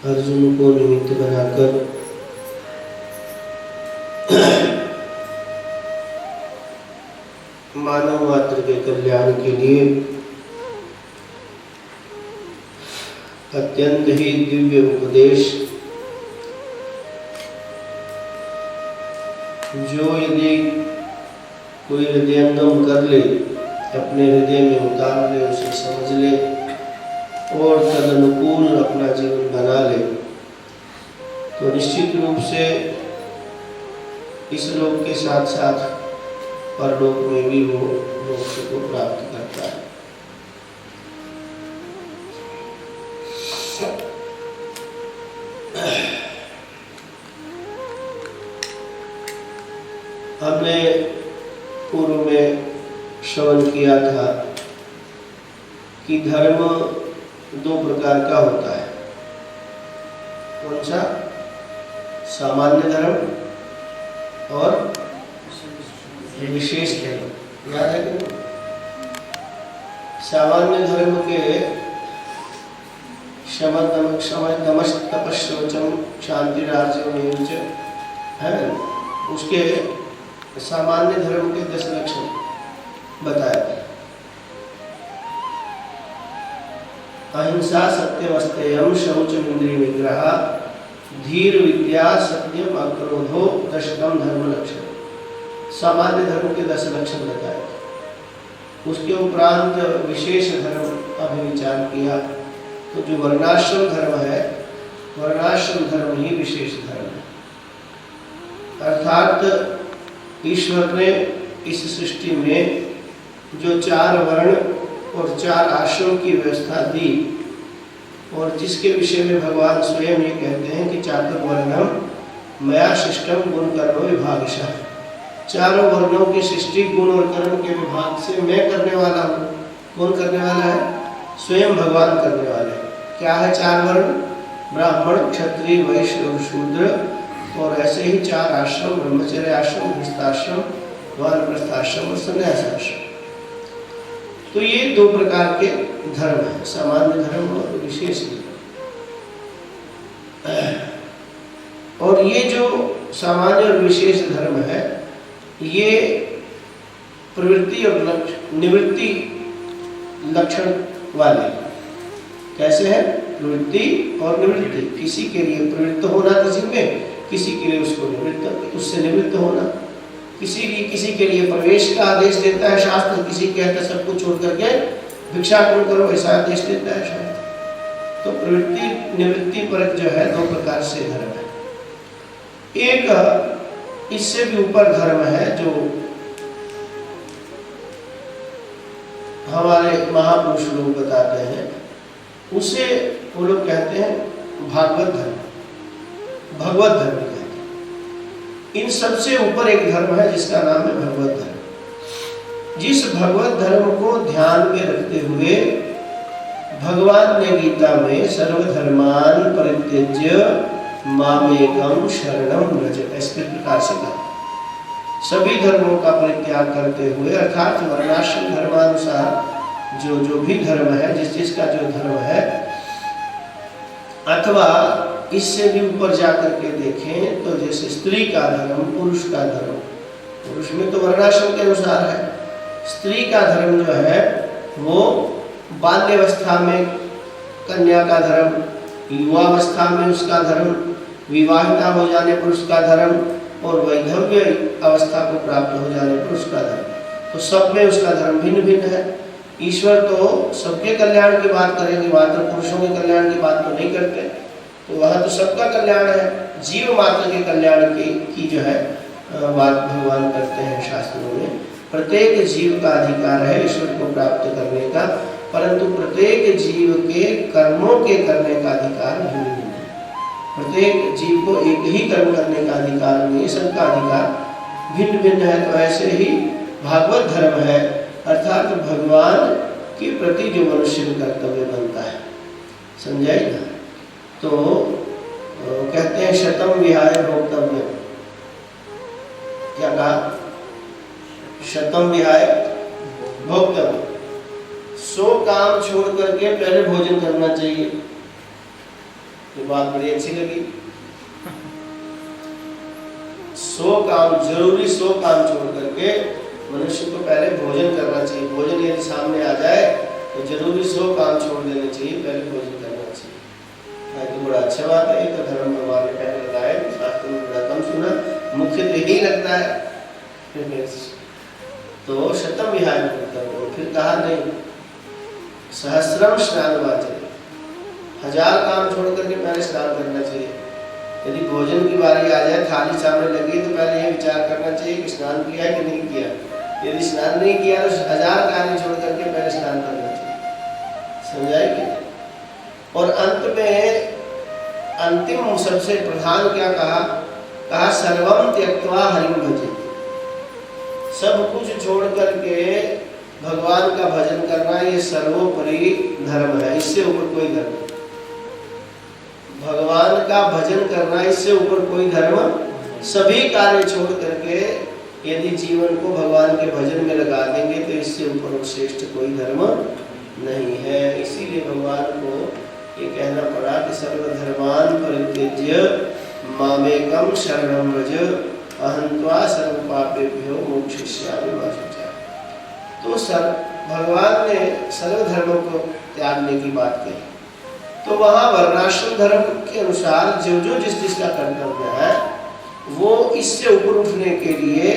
अर्जुन को निमित्त बनाकर मानव मात्र के कल्याण के लिए अत्यंत ही दिव्य उपदेश, जो यदि कोई हृदयंगम कर ले, अपने हृदय में उतार ले, उसे समझ ले और तदनुकूल अपना जीवन बना ले, तो निश्चित रूप से इस लोक के साथ साथ परलोक में भी वो मोक्ष को प्राप्त करता है। हमने पूर्व में श्रवण किया था कि धर्म दो प्रकार का होता है। कौन सा? सामान्य धर्म और विशेष धर्म। याद है कि सामान्य धर्म के तपस्वचम शांति राजयोनिच है, उसके सामान्य धर्म के 10 लक्षण बताया गया। अहिंसा, सत्यम, अस्तेयम, शौचम, इंद्रिय निग्रह, धीर, विद्या, सत्यम, अक्रोधो, दशकम धर्म लक्षण। सामान्य धर्म के 10 लक्षण बताए। उसके उपरांत विशेष धर्म अभी विचार किया। तो जो वर्णाश्रम धर्म है, वर्णाश्रम धर्म ही विशेष धर्म है। अर्थात ईश्वर ने इस सृष्टि में जो 4 वर्ण और 4 आश्रम की व्यवस्था दी, और जिसके विषय में भगवान स्वयं ये कहते हैं कि चातुर्वर्णम मया शिष्टम गुण कर्म विभागशः। 4 वर्णों की सृष्टि गुण और कर्म के विभाग से मैं करने वाला हूँ। कौन करने वाला है? स्वयं भगवान करने वाले हैं। क्या है 4 वर्ण? ब्राह्मण, क्षत्रिय, वैश्य और शूद्र। और ऐसे ही 4 आश्रम, ब्रह्मचर्य आश्रम, गृहस्थाश्रम, वानप्रस्थाश्रम और सन्यासाश्रम। तो ये 2 प्रकार के धर्म हैं, सामान्य धर्म और विशेष धर्म। और ये जो सामान्य और विशेष धर्म है, ये प्रवृत्ति और निवृत्ति लक्षण वाले। कैसे है? प्रवृत्ति और निवृत्ति। किसी के लिए प्रवृत्त होना किसी में, किसी के लिए उसको निवृत्त, उससे निवृत्त होना। किसी के लिए प्रवेश का आदेश देता है शास्त्र, किसी कहता है सब कुछ छोड़ करके भिक्षाटन करो, ऐसा आदेश देता है शास्त्र। तो प्रवृत्ति निवृत्ति परक जो है 2 प्रकार से धर्म है। एक इससे भी ऊपर धर्म है जो हमारे महापुरुष लोग बताते हैं, उसे वो लोग कहते हैं भागवत धर्म, भगवत धर्म कहते हैं। इन सबसे ऊपर एक धर्म है जिसका नाम है भगवत धर्म। जिस भगवत धर्म को ध्यान में रखते हुए भगवान ने गीता में सर्वधर्मान परित्यज्य मामेकम शरणम व्रज, इस प्रकार से कहा। सभी धर्मों का परित्याग करते हुए, अर्थात वर्णाश्रम धर्मानुसार जो भी धर्म है, जिसका जो धर्म है, अथवा इससे भी ऊपर जाकर के देखें तो जैसे स्त्री का धर्म, पुरुष का धर्म, पुरुष में तो वर्णाश्रम के अनुसार है। स्त्री का धर्म जो है वो बाल्यावस्था में कन्या का धर्म, युवावस्था में उसका धर्म, विवाहिता हो जाने पर उसका धर्म, और वैधव्य अवस्था को प्राप्त हो जाने पर उसका धर्म। तो सब में उसका धर्म भिन्न भिन्न है। ईश्वर तो सबके कल्याण की बात करेंगे, मात्र पुरुषों के कल्याण की बात तो नहीं करते। तो वहाँ तो सबका कल्याण है, जीव मात्र के कल्याण की जो है बात भगवान करते हैं शास्त्रों में। प्रत्येक जीव का अधिकार है ईश्वर को प्राप्त करने का, परंतु प्रत्येक जीव के कर्मों के करने का अधिकार भिन्न भिन्न है। प्रत्येक जीव को एक ही कर्म करने का अधिकार नहीं, सबका अधिकार भिन्न भिन्न है। तो ऐसे ही भागवत धर्म है, अर्थात भगवान के प्रति जो मनुष्य का कर्तव्य बनता है। समझाई ना? तो कहते हैं शतम विहाय भोक्तव्य। क्या कहा? शतम विहाय भोक्तव्य। 100 काम छोड़ करके पहले भोजन करना चाहिए। ये बात बड़ी अच्छी लगी। 100 काम, जरूरी 100 काम छोड़ करके मनुष्य को पहले भोजन करना चाहिए। भोजन यदि सामने आ जाए तो जरूरी 100 काम छोड़ देने चाहिए, पहले भोजन करना चाहिए। तो बड़ा अच्छा बात है, ये तो धर्म भगवान ने पहले बताया, शास्त्र में बड़ा कम सुना, मुख्य तो यही लगता है। तो शतम विहाय कर्तव्य, फिर कहा नहीं सहस्रम स्नान वाचन, 1000 काम छोड़ करके पहले स्नान करना चाहिए। यदि भोजन की बारी आ जाए, थाली सामने लगी, तो पहले ये विचार करना चाहिए कि स्नान किया है कि नहीं किया। यदि स्नान नहीं किया तो 1000 कार्य छोड़ करके पहले स्नान करना चाहिए। समझाएगी? और अंत में अंतिम सबसे प्रधान क्या कहा? कहा सर्वम त्यक्त्वा हरिं भजेत्, सब कुछ छोड़ करके भगवान का भजन करना, ये सर्वोपरि धर्म है, इससे ऊपर कोई धर्म नहीं। भगवान का भजन करना, इससे ऊपर कोई धर्म, सभी कार्य छोड़ करके यदि जीवन को भगवान के भजन में लगा देंगे तो इससे ऊपर श्रेष्ठ कोई धर्म नहीं है। इसीलिए भगवान को ये कहना पड़ा कि सर्वधर्मान परित्यज्य मामेकम शरणं व्रज अहं त्वा सर्वपापेभ्यो मोक्षयिष्यामि मा शुचः। तो भगवान ने सर्वधर्मों को त्यागने की बात कही, तो वहाँ वर्णाश्रम धर्म के अनुसार जो जिसका कर्तव्य है, वो इससे ऊपर उठने के लिए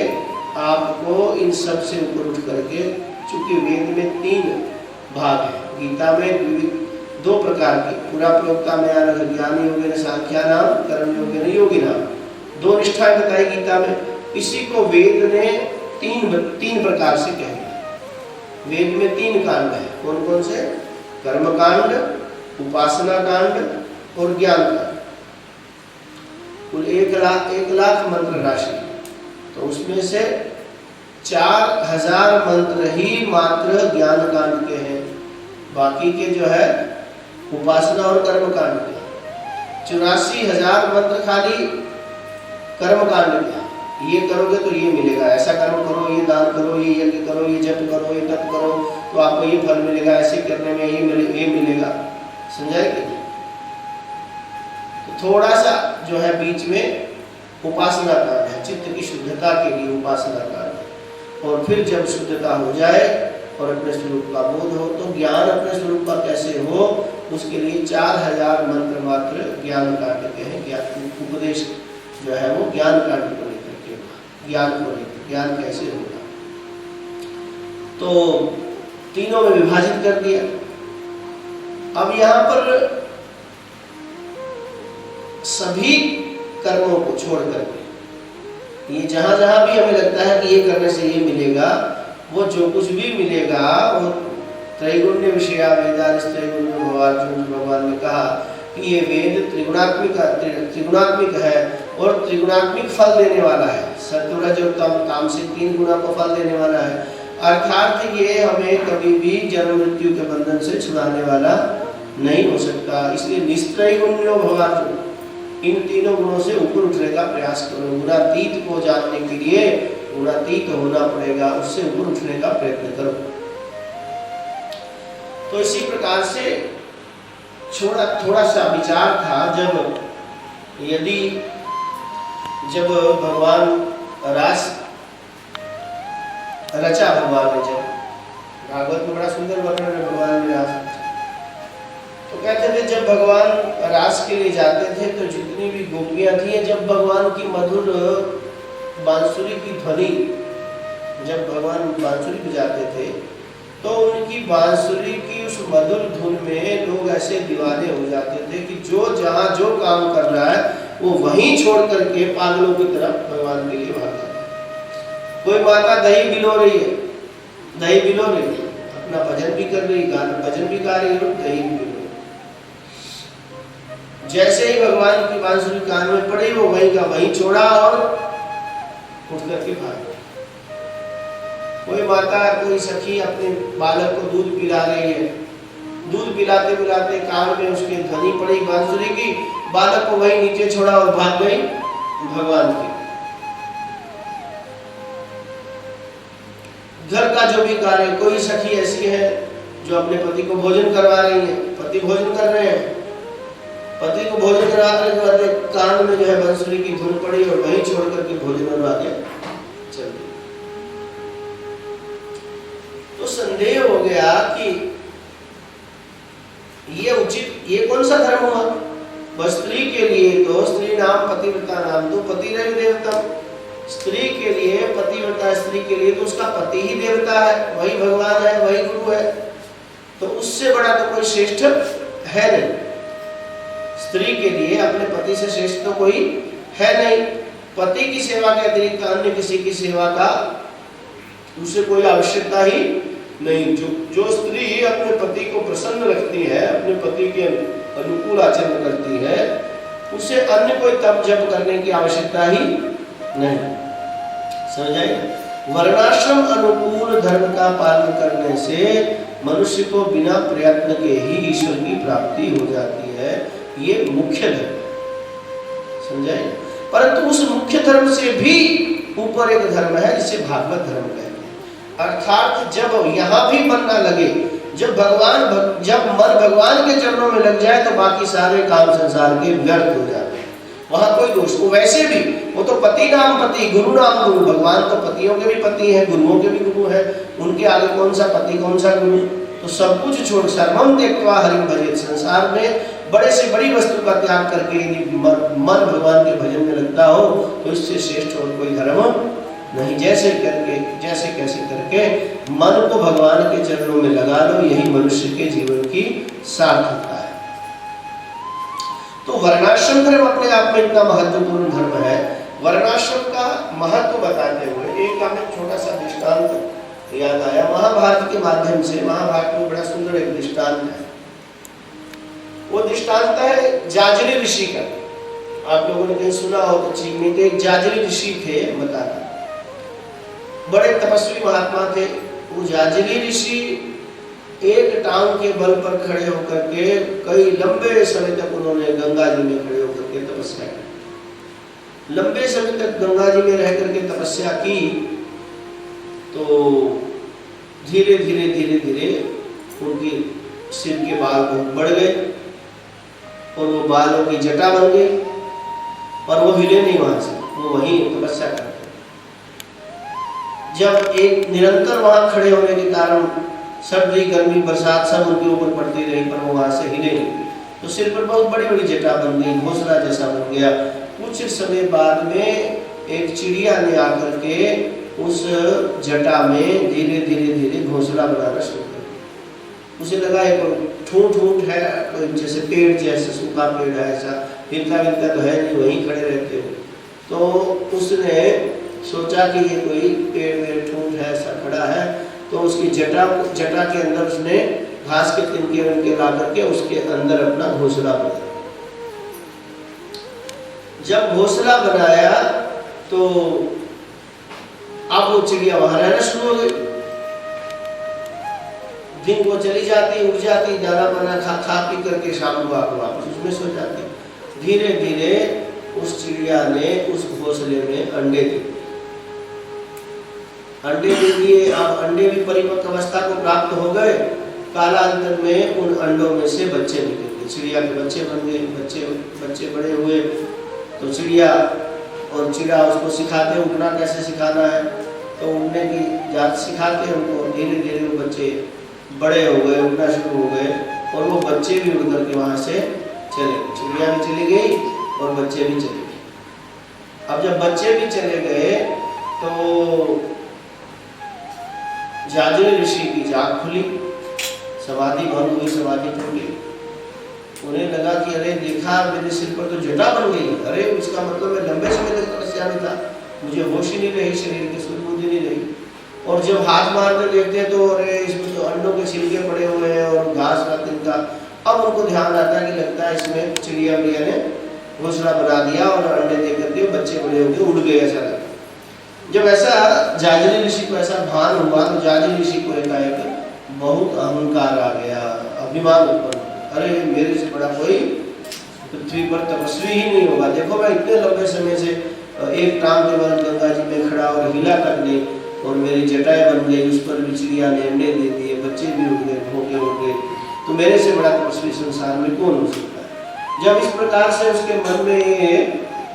आपको इन सब से ऊपर उठ करके, चूंकि वेद में 3 भाग है, गीता में 2 प्रकार के, पूरा प्रयोक्ता में ज्ञान योगेन सांख्यानाम कर्म योगेन योगिनाम, 2 निष्ठाएं बताई गीता में। इसी को वेद ने 3 प्रकार से कह दिया। वेद में 3 कांड है, कौन कौन से? कर्म कांड, उपासना कांड और ज्ञान कांड। कुल 1 लाख मंत्र राशि, तो उसमें से 4000 मंत्र ही मात्र ज्ञान कांड के हैं, बाकी के जो है उपासना और कर्म कांड के। 84,000 मंत्र खाली कर्म कांड के। ये करोगे तो ये मिलेगा, ऐसा कर्म करो, ये दान करो, ये यज्ञ करो, ये जप करो, ये तप करो तो आपको ये फल मिलेगा, ऐसे करने में ये मिलेगा। समझाए कि? तो थोड़ा सा जो है बीच में उपासना कांड है, चित्त की शुद्धता के लिए उपासना कांड है। और फिर जब शुद्धता हो जाए और अपने स्वरूप का बोध हो, तो ज्ञान अपने स्वरूप का कैसे हो, उसके लिए 4000 मंत्र मात्र ज्ञान कांड के हैं। ज्ञान उपदेश जो है वो ज्ञान कांड को लेकर के, ज्ञान को लेकर, ज्ञान कैसे होगा, तो तीनों में विभाजित कर दिया। अब यहाँ पर सभी कर्मों को छोड़ करके, ये जहां जहां भी हमें लगता है कि ये करने से ये मिलेगा, वो जो कुछ भी मिलेगा वो त्रैगुण्य विषया वेदांश त्रैगुण्य भगवान ने कहा कि ये वेद त्रिगुणात्मिक है और त्रिगुणात्मिक फल देने वाला है। सत्वरज और ताम से 3 गुणा को फल देने वाला है, अर्थात ये हमें कभी भी जन्म मृत्यु के बंधन से छुड़ाने वाला नहीं हो सकता। इसलिए निस्त्रैगुण्यो भवार्जुन, इन तीनों गुणों से ऊपर उठने का प्रयास करो। गुणातीत को जानने के लिए गुणातीत होना पड़ेगा, उससे ऊपर उठने का प्रयत्न करो। तो इसी प्रकार से थोड़ा सा विचार था, जब भगवान रास रचा, भगवान ने जब भागवत में बड़ा सुंदर वर्णन है भगवान ने रास, तो कहते थे जब भगवान रास के लिए जाते थे तो जितनी भी गोपियां थी, जब भगवान की मधुर बांसुरी की ध्वनि, जब भगवान बांसुरी बजाते थे तो उनकी बांसुरी की उस मधुर धुन में लोग ऐसे दीवाने हो जाते थे कि जो जहाँ जो काम कर रहा है वो वहीं छोड़ करके पागलों की तरफ भगवान के लिए भागता है। कोई माता दही बिलो रही है, दही बिलो रही है, अपना भजन भी कर रही है, भजन भी गा रही है, दही भी बिलो। जैसे ही भगवान की बांसुरी कान में पड़ी, वो वहीं का वहीं छोड़ा और उठ करके भाग गई। कोई माता, कोई सखी अपने बालक को दूध पिला रही है, दूध पिलाते पिलाते कान में उसके ध्वनि पड़ी बांसुरी की, बालक को वहीं नीचे छोड़ा और भाग गई भगवान के। घर का जो भी कार्य, कोई सखी ऐसी है जो अपने पति को भोजन करवा रही है, पति भोजन कर रहे हैं, पति को भोजन करा करके कान में जो है बंसुरी की धुन पड़ी और वहीं छोड़ करके भोजन बनवा के चल दी। तो संदेह हो गया कि ये उचित, ये कौन सा धर्म हुआ? बस स्त्री के लिए तो स्त्री नाम पतिव्रता नाम तो पति रवि देवता, स्त्री के लिए पतिव्रता, स्त्री के लिए तो उसका पति ही देवता है, वही भगवान है, वही गुरु है, तो उससे बड़ा तो कोई श्रेष्ठ है नहीं। स्त्री के लिए अपने पति से श्रेष्ठ तो कोई है नहीं। पति की सेवा के अतिरिक्त अन्य किसी की सेवा का उसे कोई आवश्यकता ही नहीं। जो स्त्री अपने पति को प्रसन्न रखती है, अपने पति के अनुकूल आचरण करती है, उसे अन्य कोई तप जप करने की आवश्यकता ही नहीं। समझ आए? वर्णाश्रम अनुकूल धर्म का पालन करने से मनुष्य को बिना प्रयत्न के ही ईश्वर की प्राप्ति हो जाती है। ये मुख्य धर्म, समझाए? परंतु उस मुख्य धर्म से भी ऊपर एक धर्म है जिसे भागवत धर्म कहते हैं। अर्थात जब यहाँ भी मन ना लगे, जब मन भगवान के चरणों में लग जाए तो बाकी सारे काम संसार के व्यर्थ हो जाते हैं, वहां कोई दोष। वो वैसे भी वो तो पति नाम पति, गुरु नाम गुरु, भगवान तो पतियों के भी पति हैं, गुरुओं के भी गुरु हैं, उनके आगे कौन सा पति कौन सा गुरु? तो सब कुछ छोड़ सर्वम त्यक्त्वा हरिं भजेत, संसार में बड़े से बड़ी वस्तु का त्याग करके यदि मन भगवान के भजन में लगता हो तो इससे श्रेष्ठ और कोई धर्म नहीं। जैसे कैसे करके मन को भगवान के चरणों में लगा लो, यही मनुष्य के जीवन की सार्थकता है। तो वर्णाश्रम धर्म अपने आप में इतना महत्वपूर्ण धर्म है। वर्णाश्रम का महत्व बताते हुए एक हमें छोटा सा दृष्टांत याद आया महाभारत के माध्यम से। महाभारत में बड़ा सुंदर एक दृष्टांत है। वो दृष्टांत है जाजली ऋषि का। आप लोगों ने कहीं सुना हो तो ठीक नहीं, तो एक जाजली ऋषि थे, बताते बड़े तपस्वी महात्मा थे। वो जाजली ऋषि एक टांग के बल पर खड़े होकर के कई लंबे समय तक उन्होंने गंगा जी में खड़े होकर के तपस्या की। लंबे समय तक गंगा जी में रह करके तपस्या की तो धीरे धीरे उनके सिर के बाल बहुत बढ़ गए और वो बालों की जटा बन गई और वो हिले नहीं वहां से, वो वहीं तपस्या करते। जब एक निरंतर वहां खड़े होने के कारण सर्दी गर्मी बरसात सब उनके ऊपर पड़ती रही पर वो वहां से हिले नहीं, तो सिर पर बहुत बड़ी बड़ी जटा बन गई, घोंसला जैसा बन गया। कुछ समय बाद में एक चिड़िया ने आकर के उस जटा में धीरे धीरे घोंसला बनाना शुरू कर दिया। उसे लगा एक ठूंठ है, कोई जैसे पेड़ जैसे सूखा पेड़ है, ऐसा हिलता तो है नहीं, वहीं खड़े रहते हो। तो उसने सोचा कि ये कोई पेड़ में ठूंठ है, ऐसा खड़ा है, तो उसकी जटा के अंदर उसने घास के तिनके ला करके उसके अंदर अपना घोंसला बनाया। जब घोंसला बनाया तो अब वो चिड़िया वहां रहना शुरू हो गई। दिन को चली जाती, उठ जाती, दाना पाना खा पी करके शाम को आकर वापस उसमें सो जाती। धीरे धीरे उस चिड़िया ने उस घोंसले में अंडे दिए। अंडे दे दिए, अब अंडे भी परिपक्व अवस्था को प्राप्त हो गए। कालांतर में उन अंडों में से बच्चे निकल गए, चिड़िया के बच्चे बन गए। बच्चे बड़े हुए तो चिड़िया उसको सिखाते उड़ना कैसे सिखाना है, तो उड़ने की जात सिखाते उनको। धीरे धीरे वो बच्चे बड़े हो गए, उड़ना शुरू हो गए और वो बच्चे भी उड़ करके वहां से चले गए। चिड़िया भी चली गई और बच्चे भी चले गए। अब जब बच्चे भी चले गए तो जाजली ऋषि की जाग खुली, समाधि भंग हुई, समाधि टूट गई। उन्हें लगा कि अरे देखा मेरे सिर पर तो जटा बन गई, अरे इसका मतलब मैं लंबे समय तक तपस्या में था, मुझे होश ही नहीं रही, शरीर की सुध-बुद्धि नहीं रही। और जब हाथ मार कर देखते हैं तो अरे इसमें तो अंडों के छिलके पड़े हुए हैं और घास का तिनका। अब उनको ध्यान आता है कि लगता है इसमें चिड़िया ने घोंसला बना दिया और अंडे दे करके बच्चे बड़े होकर उड़ गए, ऐसा लगा। जब ऐसा जाजली ऋषि को ऐसा भान हुआ तो जाजली ऋषि को एकाएक बहुत अहंकार आ गया, अभिमान उत्पन्न। अरे मेरे से बड़ा कोई पृथ्वी पर तपस्वी ही नहीं होगा। देखो मैं इतने लंबे समय से एक टांग के बल गंगा जी में खड़ा और हिला तक नहीं, और मेरी जटाएं बन गई, उस पर भी चिड़िया ने अंडे दे दिए, बच्चे भी उड़ गए, भोंके उड़ गए, तो मेरे से बड़ा तपस्वी संसार में कौन हो सकता है। जब इस प्रकार से उसके मन में ये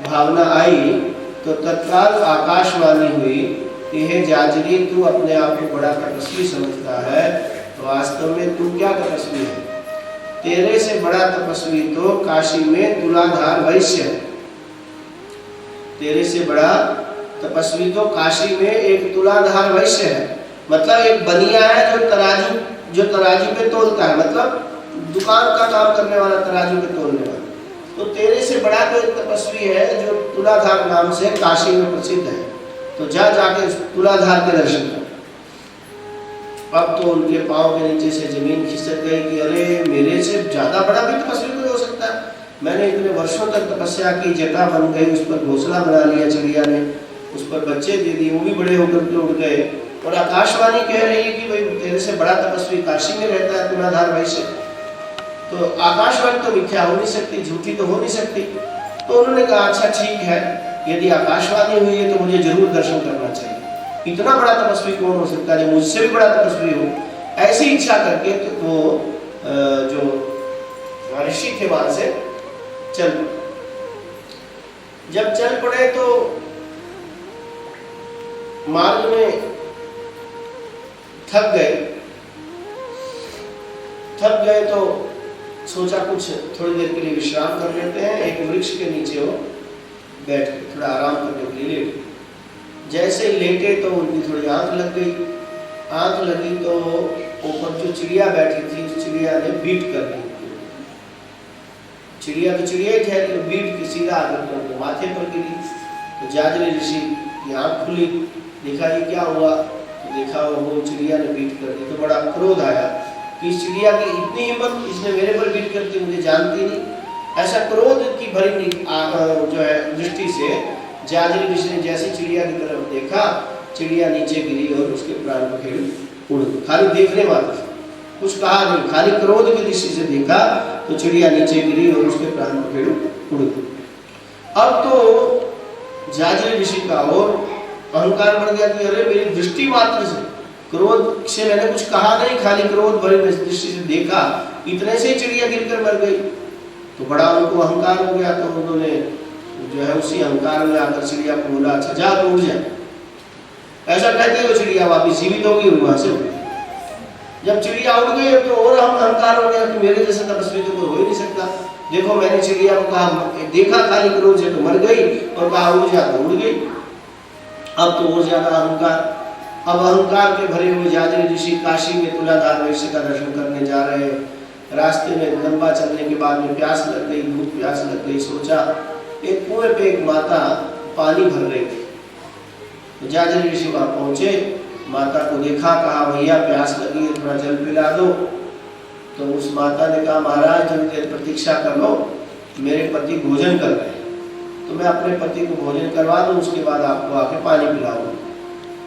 भावना आई तो तत्काल आकाशवाणी हुई कि हे जाजरी, तू अपने आप को बड़ा तपस्वी समझता है, तो वास्तव में तू क्या तपस्वी है? तेरे से बड़ा तपस्वी तो काशी में तुलाधार वैश्य है। तेरे से बड़ा तपस्वी तो काशी में एक तुलाधार वैश्य है, मतलब एक बनिया है जो तराजू पे तोलता है, मतलब दुकान का काम करने वाला, तराजू पे तोलने वाला। तो तेरे से बड़ा तो एक तपस्वी है जो तुलाधार नाम से काशी में प्रसिद्ध है, तो जा जाके तुलाधार के दर्शन कर। अब तो उनके पांव के नीचे से जमीन खिसक गई कि अरे, मेरे से ज्यादा बड़ा भी तपस्वी कोई हो सकता है? मैंने इतने वर्षों तक तपस्या की, जटा बन गई, उस पर घोंसला बना लिया चिड़िया ने, उस पर बच्चे दे दिए, वो भी बड़े होकर के उड़ गए, और आकाशवाणी कह रही है कि भाई तेरे से बड़ा तपस्वी काशी में रहता है तुलाधार वैश्य। तो आकाशवाणी तो मिथ्या हो नहीं सकती, झूठी तो हो नहीं सकती। तो उन्होंने कहा अच्छा ठीक है, यदि आकाशवाणी हुई है तो मुझे जरूर दर्शन करना चाहिए। इतना बड़ा तपस्वी कौन हो सकता है जो मुझसे भी बड़ा तपस्वी हो? ऐसी इच्छा करके तो वो जो ऋषि थे वहां से चल पड़े। जब चल पड़े तो मार्ग में थक गए तो सोचा कुछ थोड़ी देर के लिए विश्राम कर लेते हैं। एक वृक्ष के नीचे वो बैठ गए, थोड़ा आराम करने के लिए लेटे। जैसे ही लेटे तो उनकी थोड़ी आंख लग गई। आंख लगी तो ऊपर जो चिड़िया बैठी थी, उस चिड़िया ने बीट कर दी। चिड़िया तो चिड़िया ही ठहरी, तो बीट की सीधा आकर उनके माथे पर गिरी। तो जाजरी ऋषि की आंख खुली, देखा ये क्या हुआ, तो देखा वो चिड़िया ने बीट कर दी। तो बड़ा क्रोध आया कि इस चिड़िया की इतनी हिम्मत, इसने मेरे पर बीट करती, मुझे जानती नहीं। ऐसा क्रोध की भरी जो है दृष्टि से जाजरी ऋषि ने जैसे चिड़िया की तरफ देखा, चिड़िया नीचे गिरी और उसके प्राण पखेरु उड़ गए। खाली देखने मात्र, कुछ कहा नहीं, खाली क्रोध की दृष्टि से देखा तो चिड़िया नीचे गिरी और उसके प्राण पखेरु उड़ गए। अब तो जाजरी ऋषि का और अहंकार बढ़ गया कि अरे, मेरी दृष्टि मात्र से, क्रोध से मैंने कुछ कहा नहीं, खाली क्रोध भरी दृष्टि से देखा, इतने से चिड़िया गिरकर मर गई। तो बड़ा उनको अहंकार हो गया। तो उन्होंने जो है उसी अहंकार में आकर चिड़िया को बोला अच्छा जा तो उड़ जा। ऐसा कहते हुए चिड़िया वापिस जीवित होगी और वहां से उड़ गई। जब चिड़िया उड़ गई तो और हम अहंकार हो गया कि मेरे जैसे तपस्वी तो कोई हो ही नहीं सकता। देखो मैंने चिड़िया को कहा, देखा खाली क्रोध से तो मर गई, और कहा उड़ जा तो उड़ गई। अब तो और ज्यादा अहंकार। अब अहंकार के भरे हुए जाजरी ऋषि काशी में तुलाधार वैश्य का दर्शन करने जा रहे हैं। रास्ते में लंबा चलने के बाद में प्यास लग गई, भूख प्यास लग गई। सोचा एक कुएं पे एक माता पानी भर रही थी। तो जाजरी ऋषि वहां पहुंचे, माता को देखा, कहा भैया प्यास लगी है, थोड़ा जल पिला दो। तो उस माता ने कहा महाराज थोड़ी देर प्रतीक्षा कर लो, मेरे पति भोजन कर रहे हैं, तो मैं अपने पति को भोजन करवा दूं, उसके बाद आपको आके पानी पिलाऊंगा।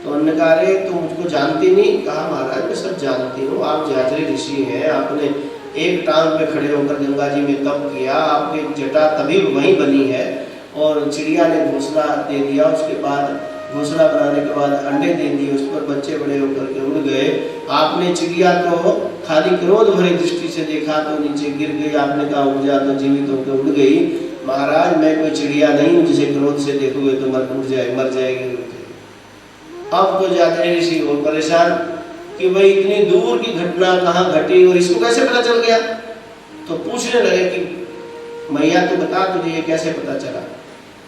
तो उन्होंने कहा अरे तुम मुझको जानती नहीं? कहा महाराज मैं सब जानती हूँ, आप जाजरी ऋषि हैं, आपने एक टांग पे खड़े होकर गंगा जी में तप किया, आपकी जटा तभी वहीं बनी है, और चिड़िया ने घोंसला दे दिया, उसके बाद घोंसला बनाने के बाद अंडे दे दिए, उस पर बच्चे बड़े होकर के उड़ गए। आपने चिड़िया को खाली क्रोध भरी दृष्टि से देखा तो नीचे गिर गई, आपने कहा उड़ जा तो जीवित होकर उड़ गई। महाराज मैं कोई चिड़िया नहीं हूँ जिसे क्रोध से देखोगे तो मर जाएगी। अब तो जाजरी ऋषि और परेशान कि भाई इतनी दूर की घटना कहाँ घटी और इसको कैसे पता चल गया। तो पूछने लगे कि मैया तो बता, तुझे ये कैसे पता चला,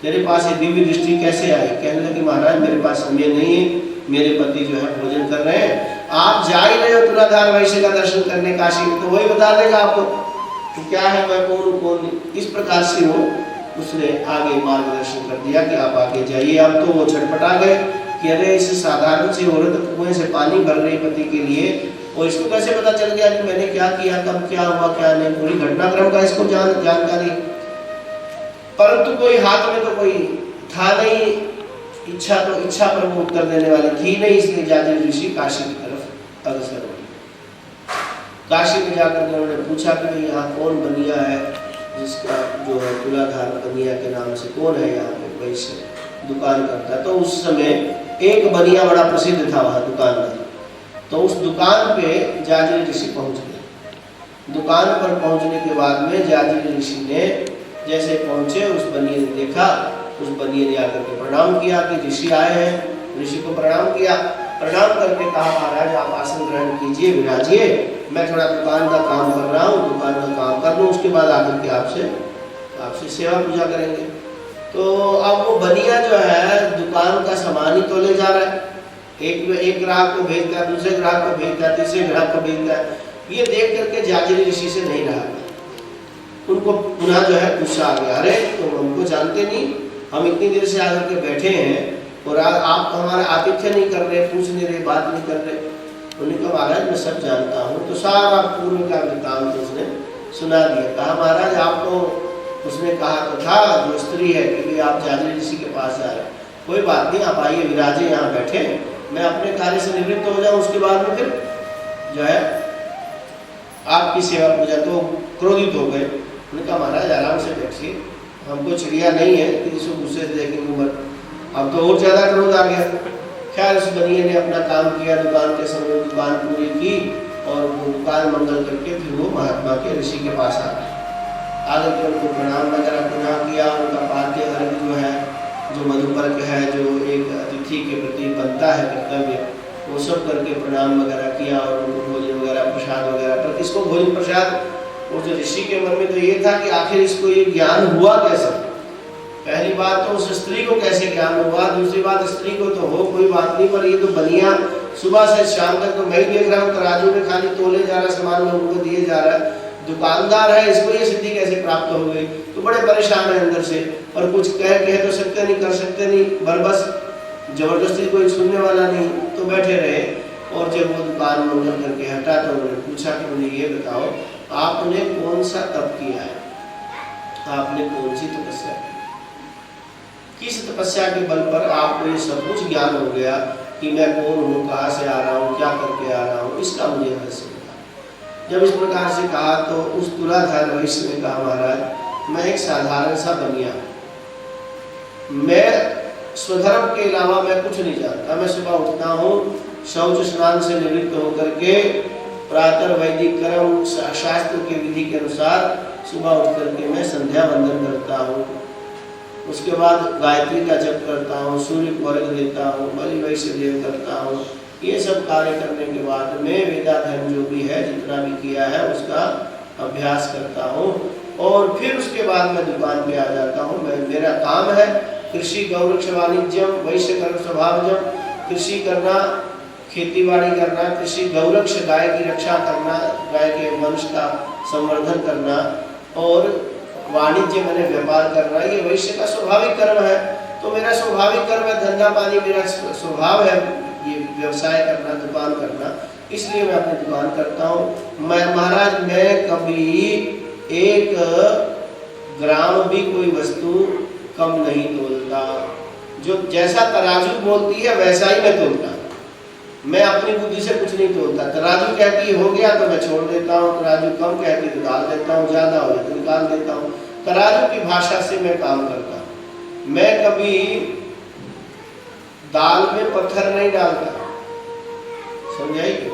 तेरे पास ये दिव्य दृष्टि कैसे आई? कहने लगे महाराज मेरे पास समय नहीं है, मेरे पति जो है भोजन कर रहे हैं, आप जा ही रहे हो तुलाधार वैश्य का दर्शन करने काशी में, तो वही बता देगा आपको तो क्या है, मैं कौन कौन। इस प्रकार से वो उसने आगे मार्गदर्शन कर दिया कि आप आगे जाइए। अब तो वो छटपटा गए कि अरे इस साधारण सी औरत कुएं से पानी भर रही पति के लिए, और इसको कैसे पता चल गया कि मैंने क्या किया, कब क्या हुआ क्या नहीं, पूरी घटनाक्रम का इसको जानकारी। परंतु कोई हाथ में तो कोई था नहीं, इच्छा पर वो उत्तर देने वाली थी नहीं, इसलिए जाजरी ऋषि काशी की तरफ अग्रसर हुए। काशी में जाकर उन्होंने पूछा कि भाई यहाँ कौन बनिया है जिसका जो है तुलाधार बनिया के नाम से कौन है यहाँ पे वैश्य दुकान करता। तो उस समय एक बनिया बड़ा प्रसिद्ध था वहाँ दुकानदार। तो उस दुकान पे जाजरी ऋषि पहुंच गए। दुकान पर पहुंचने के बाद में जाजिल ऋषि ने जैसे पहुंचे, उस बनिए ने देखा, उस बनिए ने आकर के प्रणाम किया कि ऋषि आए हैं। ऋषि को प्रणाम किया, प्रणाम करके कहा महाराज आप आसन ग्रहण कीजिए, विराजिए, मैं थोड़ा दुकान का काम कर रहा हूँ, दुकान का काम कर लूँ, उसके बाद आकर के आपसे सेवा पूजा करेंगे। तो अब वो बनिया जो है दुकान का सामान ही तोले जा रहा है, एक ग्राहक को भेजता है, दूसरे ग्राहक को भेजता है, तीसरे ग्राहक को भेजता है। ये देख करके जाजिल ऋषि से नहीं रहा, उनको पुनः जो है गुस्सा आ गया, अरे तुम हमको जानते नहीं, हम इतनी देर से आकर के बैठे हैं और आप हमारा आतिथ्य नहीं कर रहे, पूछ नहीं रहे, बात नहीं कर रहे। उन्होंने कहा महाराज मैं सब जानता हूँ। तो सारा पूर्व का वृत्तांत उसने सुना दिया। कहा महाराज आपको उसने कहा तो था जो स्त्री है कि आप जाजिल ऋषि के पास जा रहे, कोई बात नहीं, आप आइए विराजे, यहाँ बैठे, मैं अपने कार्य से निवृत्त हो जाऊँ, उसके बाद में फिर जो है आपकी सेवा पूजा। तो क्रोधित हो गए। उन्होंने कहा महाराज आराम से बैठिए, हमको चिड़िया नहीं है कि इसको गुस्से से देखेंगे उम्र। अब तो और ज़्यादा क्रोध आ गया। खैर उस बनिए ने अपना काम किया, दुकान के समय दुकान पूरी की और दुकान मंगल करके फिर वो महात्मा के ऋषि के पास आ गए। आगे के उनको प्रणाम वगैरह पुनः किया। उनका पाद्य अर्घ जो है, जो मधुपर्क है, जो एक अतिथि के प्रति बनता है कर्तव्य, वो सब करके प्रणाम वगैरह किया और उनको भोजन वगैरह प्रसाद वगैरह। पर किसको भोजन प्रसाद? और जो ऋषि के मन में तो ये था कि आखिर इसको ये ज्ञान हुआ कैसे। पहली बात तो उस स्त्री को कैसे ज्ञान हुआ, दूसरी बात स्त्री को तो हो कोई बात नहीं, पर ये तो बनिया सुबह से शाम तक तो मैं ही देख रहा हूँ तराजू में खाली तोले जा रहा है, सामान में उनको दिए जा रहा है, दुकानदार है, इसको ये सिद्धि कैसे प्राप्त हो गई। तो बड़े परेशान है अंदर से, और कुछ कह तो सकते नहीं, कर सकते नहीं, बस जबरदस्ती कोई सुनने वाला नहीं, तो बैठे रहे। और जब वो दुकान मंगल करके हटा तो उन्होंने पूछा कि मुझे ये बताओ आपने कौन सा तप किया है, आपने कौन सी तपस्या की, किस तपस्या के बल पर आपको ये सब कुछ ज्ञान हो गया कि मैं कौन हूँ, कहाँ से आ रहा हूँ, क्या करके आ रहा हूँ, इसका मुझे रहस्य बता। जब इस प्रकार से कहा तो उस तुलाधार वैश्य ने कहा महाराज मैं एक साधारण सा बनिया, मैं स्वधर्म के अलावा मैं कुछ नहीं जानता। मैं सुबह उठता हूँ, शौच स्नान से निवृत्त होकर के प्रातः वैदिक कर्म शास्त्र के विधि के अनुसार सुबह उठ करके मैं संध्या वंदन करता हूँ, उसके बाद गायत्री का जप करता हूँ, सूर्य को अर्घ देता हूँ, बलि वैश्य देव करता हूँ। ये सब कार्य करने के बाद में वेदाध्ययन जो भी है जितना भी किया है उसका अभ्यास करता हूँ और फिर उसके बाद मैं दुकान पे आ जाता हूँ। मेरा काम है कृषि गौरक्ष वाणिज्यम वैश्य कर्म स्वभावजम, कृषि करना, खेती बाड़ी करना, कृषि गौरक्ष गाय की रक्षा करना, गाय के वंश का संवर्धन करना, और वाणिज्य मैंने व्यापार करना, ये वैश्य का स्वाभाविक कर्म है। तो मेरा स्वाभाविक कर्म है, धंधा पानी मेरा स्वभाव है, ये व्यवसाय करना, दुकान करना, इसलिए मैं अपनी दुकान करता हूँ। मैं महाराज मैं कभी 1 ग्राम भी कोई वस्तु कम नहीं तोलता, जो जैसा तराजू बोलती है वैसा ही मैं तोलता। मैं अपनी बुद्धि से कुछ नहीं तोलता। तराजू कहती है हो गया तो मैं छोड़ देता हूँ, तराजू कम कहती है तो डाल देता हूँ, ज्यादा हो जाए तो निकाल देता हूँ। तराजू की भाषा से मैं काम करता हूँ। मैं कभी दाल में पत्थर नहीं डालता, समझाइए।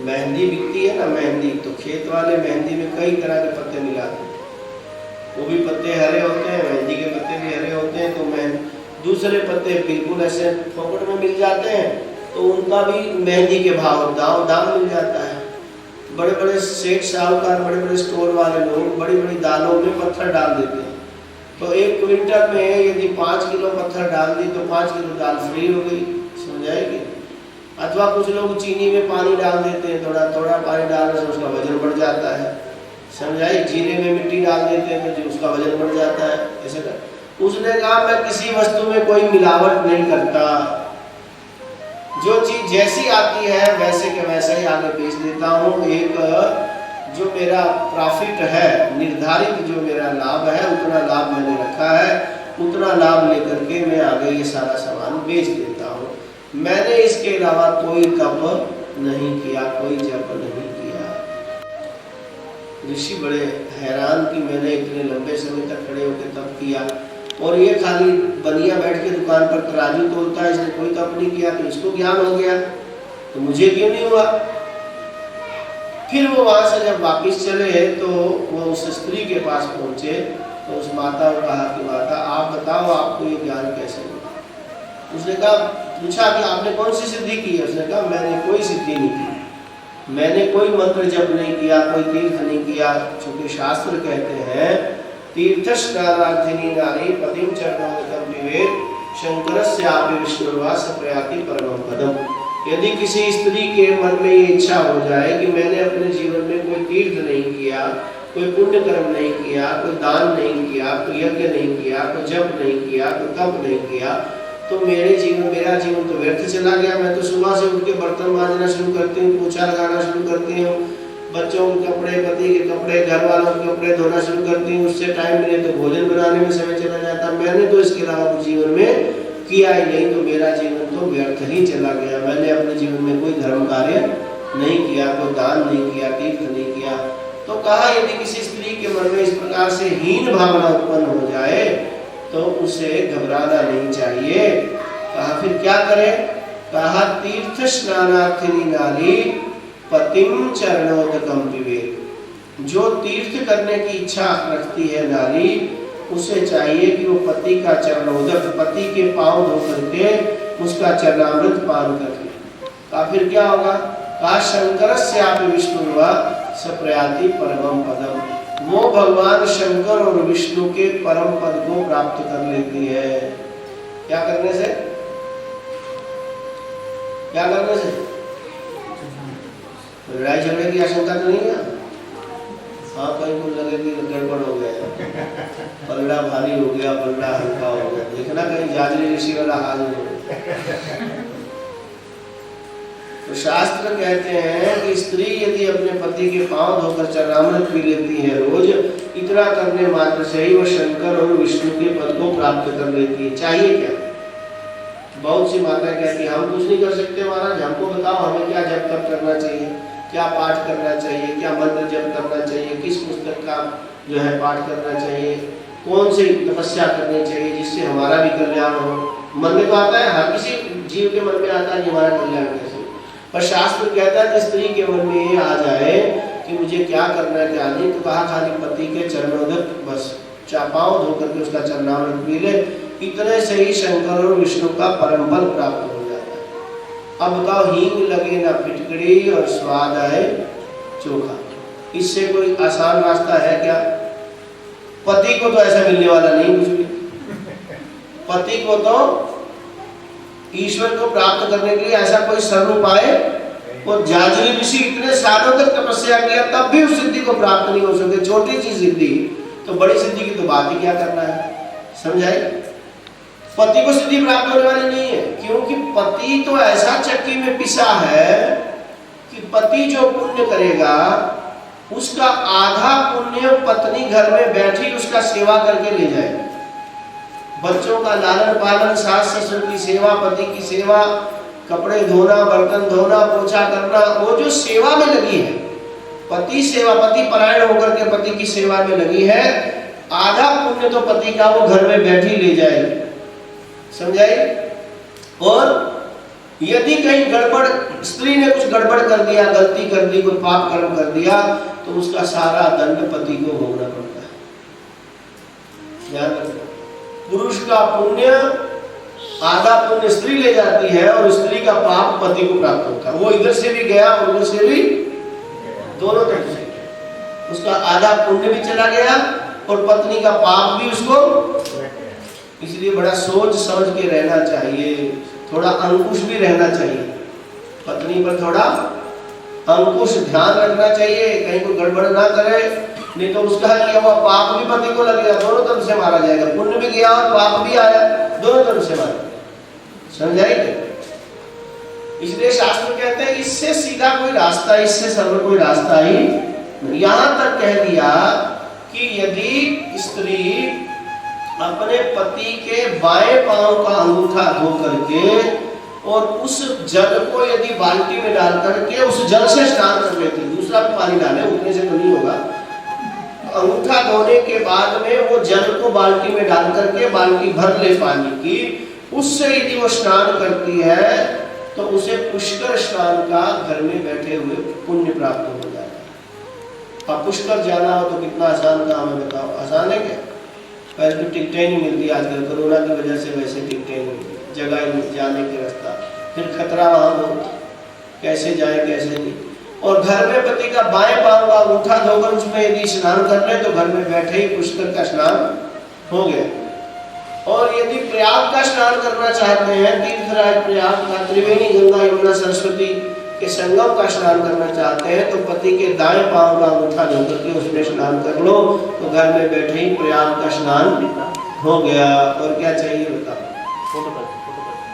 मेहंदी बिकती है ना, मेहंदी, तो खेत वाले मेहंदी में कई तरह के पत्ते मिलाते हैं, वो भी पत्ते हरे होते हैं, मेहंदी के पत्ते भी हरे होते हैं। तो दूसरे पत्ते बिल्कुल ऐसे फोकट में मिल जाते हैं, तो उनका भी मेहंदी के भाव दाम मिल जाता है। बड़े बड़े सेठ साहूकार, बड़े बड़े स्टोर वाले लोग बड़ी बड़ी दालों में पत्थर डाल देते हैं। तो 1 क्विंटल में यदि 5 किलो पत्थर डाल दी तो 5 किलो दाल फ्री हो गई, समझाएगी। अथवा कुछ लोग चीनी में पानी डाल देते हैं, थोड़ा थोड़ा पानी डालने से उसका वजन बढ़ जाता है, समझाइए। जीरे में मिट्टी डाल देते हैं तो उसका वजन बढ़ जाता है, ऐसे कर। उसने कहा मैं किसी वस्तु में कोई मिलावट नहीं करता, जो चीज जैसी आती है वैसे के वैसे ही आगे बेच देता हूँ। एक जो मेरा प्रॉफिट है, निर्धारित जो मेरा लाभ है, उतना लाभ मैंने रखा है, उतना लाभ लेकर के मैं आगे ये सारा सामान बेच देता हूँ। मैंने इसके अलावा कोई तप नहीं किया, कोई जप नहीं किया। ऋषि बड़े हैरान कि मैंने इतने लंबे समय तक खड़े होकर तप किया और ये खाली बनिया बैठ के दुकान पर तराजू तोलता है, इसने कोई तप नहीं किया, तो इसको ज्ञान हो गया तो मुझे क्यों नहीं हुआ। फिर वो वहां से जब वापस चले तो वो उस स्त्री के पास पहुंचे तो उस माता को कहा कि माता आप बताओ आपको ये ज्ञान कैसे मिला। उसने कहा, पूछा कि आपने कौन सी सिद्धि की है। उसने कहा मैंने कोई सिद्धि नहीं की, मैंने कोई मंत्र जप नहीं किया, कोई तीर्थ नहीं किया। चूंकि शास्त्र कहते हैं तीर्थ स्नानार्थिनी नारी पतिम चरणोदकम विवेक शंकरस्यापि विष्णुर्वा सप्रयाति परमं पदम। यदि किसी स्त्री के मन में ये इच्छा हो जाए कि मैंने अपने जीवन में कोई तीर्थ नहीं किया, कोई पुण्य कर्म नहीं किया, कोई दान नहीं किया, कोई यज्ञ नहीं किया, कोई जप नहीं किया, कोई तप नहीं किया, तो मेरा जीवन तो व्यर्थ चला गया। मैं तो सुबह से उठ के बर्तन मांजना शुरू करती हूँ, पोछा लगाना शुरू करती हूँ, बच्चों के कपड़े, पति के कपड़े, घर वालों के कपड़े धोना शुरू करती हूँ, उससे टाइम मिले तो भोजन बनाने में समय चला जाता। मैंने तो इसके अलावा कुछ जीवन में किया ही नहीं, तो मेरा जीवन तो व्यर्थ ही चला गया। मैंने अपने जीवन में कोई धर्म कार्य नहीं किया, कोई दान नहीं किया, तीर्थ नहीं किया। तो कहा यदि किसी स्त्री के मन में इस प्रकार से हीन भावना उत्पन्न हो जाए तो उसे घबराना नहीं चाहिए। कहा फिर क्या करे। कहा तीर्थ स्नानार्थिनी नारी पतिम चरणोदकम विवेक। जो तीर्थ करने की इच्छा रखती है नारी, उसे चाहिए कि वो पति का चरणोदक, पति के पांव धो करके उसका चरणामृत पान कर ले। कहा फिर क्या होगा। कहा शंकरस्यापि विष्णुर्वा सप्रयाति परमं पदम। वो भगवान शंकर और विष्णु के परम पद को प्राप्त कर लेती है। क्या करने से? क्या करने से? लड़ाई झगड़े की आशंका तो नहीं है? हाँ, कहीं को लगे कि गड़बड़ हो गया, पलड़ा भारी हो गया, पलड़ा हल्का हो गया, देखना कहीं जाजरी ऋषि वाला हाल नहीं हो। तो शास्त्र कहते हैं कि स्त्री यदि अपने पति के पांव धोकर चरणामृत पी लेती है रोज, इतना करने मात्र से ही वो शंकर और विष्णु के पद को प्राप्त कर लेती है। चाहिए क्या? बहुत सी माताएं कहती हैं हम कुछ नहीं कर सकते महाराज, हमको बताओ हमें क्या जप तप करना चाहिए, क्या पाठ करना चाहिए, क्या मंत्र जप करना चाहिए, किस पुस्तक का जो है पाठ करना चाहिए, कौन सी तपस्या करनी चाहिए जिससे हमारा भी कल्याण हो। मन में तो आता है, हर किसी जीव के मन में आता है कि हमारा कल्याण कैसे। पर शास्त्र कहता है कि स्त्री के मन में ये आ जाए कि मुझे क्या करना है क्या नहीं, तो कहा खाली पति के चरणोदक बस चापाओ धो करके उसका चरणामृत पी ले, इतने से ही शंकर और विष्णु का परम बल प्राप्त हो जाता है। अब बताओ, हींग लगे ना फिटकड़ी और स्वाद आए चोखा, इससे कोई आसान रास्ता है क्या? पति को तो ऐसा मिलने वाला नहीं कुछ भी। पति को तो ईश्वर को प्राप्त करने के लिए ऐसा कोई सरल उपाय, वो जाजरी ऋषि इतने सालों तक तपस्या किया तब भी उस सिद्धि को प्राप्त नहीं हो सके। छोटी सी सिद्धि, तो बड़ी सिद्धि की तो बात ही क्या करना है। समझाए? पति को सिद्धि प्राप्त होने वाली नहीं है, क्योंकि पति तो ऐसा चक्की में पिसा है कि पति जो पुण्य करेगा उसका आधा पुण्य पत्नी घर में बैठी उसका सेवा करके ले जाएगी। बच्चों का लालन पालन, सास ससुर की सेवा, पति की सेवा, कपड़े धोना, बर्तन धोना, पोछा करना, वो जो सेवा में लगी है, पति सेवा, पति परायण होकर के पति की सेवा में लगी है, आधा पुण्य तो पति का वो घर में बैठी ले जाएगी। समझाइए? और यदि कहीं गड़बड़, स्त्री ने कुछ गड़बड़ कर दिया, गलती कर दी, कोई पाप कर्म कर दिया, तो उसका सारा दंड पति को भोगना पड़ता है। ध्यान रखना, पुरुष का पुण्य, आधा पुण्य स्त्री ले जाती है और स्त्री का पाप पति को प्राप्त होता है। वो इधर से भी गया और उधर से भी, दोनों तरफ से उसका आधा पुण्य भी चला गया और पत्नी का पाप भी उसको। इसलिए बड़ा सोच समझ के रहना चाहिए, थोड़ा अंकुश भी रहना चाहिए, पत्नी पर थोड़ा अंकुश ध्यान रखना चाहिए, कहीं कोई गड़बड़ ना करे, नहीं तो उसका किया हुआ पाप भी पति को लगेगा, दोनों तरफ से मारा जाएगा। पुण्य भी गया और पाप भी आया, दोनों तरफ से मारा। समझाइए? इसलिए शास्त्र कहते हैं इससे सीधा कोई रास्ता, इससे सरल कोई रास्ता ही। यहां तक कह दिया कि यदि स्त्री अपने पति के बाएं पांव का अंगूठा धो करके और उस जल को यदि बाल्टी में डाल करके उस जल से स्नान कर लेती, दूसरा भी पानी डाले, उतने से तो नहीं होगा, अंगूठा धोने के बाद में वो जल को बाल्टी में डाल करके बाल्टी भर ले पानी की, उससे यदि वो स्नान करती है तो उसे पुष्कर स्नान का घर में बैठे हुए पुण्य प्राप्त हो जाता है। अब पुष्कर जाना हो तो कितना आसान काम है बताओ, आसान है क्या? पहले तो टिकटें नहीं मिलती, आजकल कोरोना की वजह से वैसे टिकटें नहीं मिलती, जगह नहीं, जाने के रास्ता, फिर खतरा वहाँ बहुत, कैसे जाए कैसे नहीं। और घर में पति का बाएं पांव का अंगूठा धोकर उसमें यदि स्नान कर ले तो घर में बैठे ही पुष्कर का स्नान हो गया। और यदि प्रयाग का स्नान करना चाहते हैं, तीर्थराज प्रयाग का, त्रिवेणी गंगा यमुना सरस्वती के संगम का स्नान करना चाहते हैं, तो पति के दाएं पांव का अंगूठा धोकर के उसमें स्नान कर लो तो घर में बैठे ही प्रयाग का स्नान हो गया। और क्या चाहिए बताओ?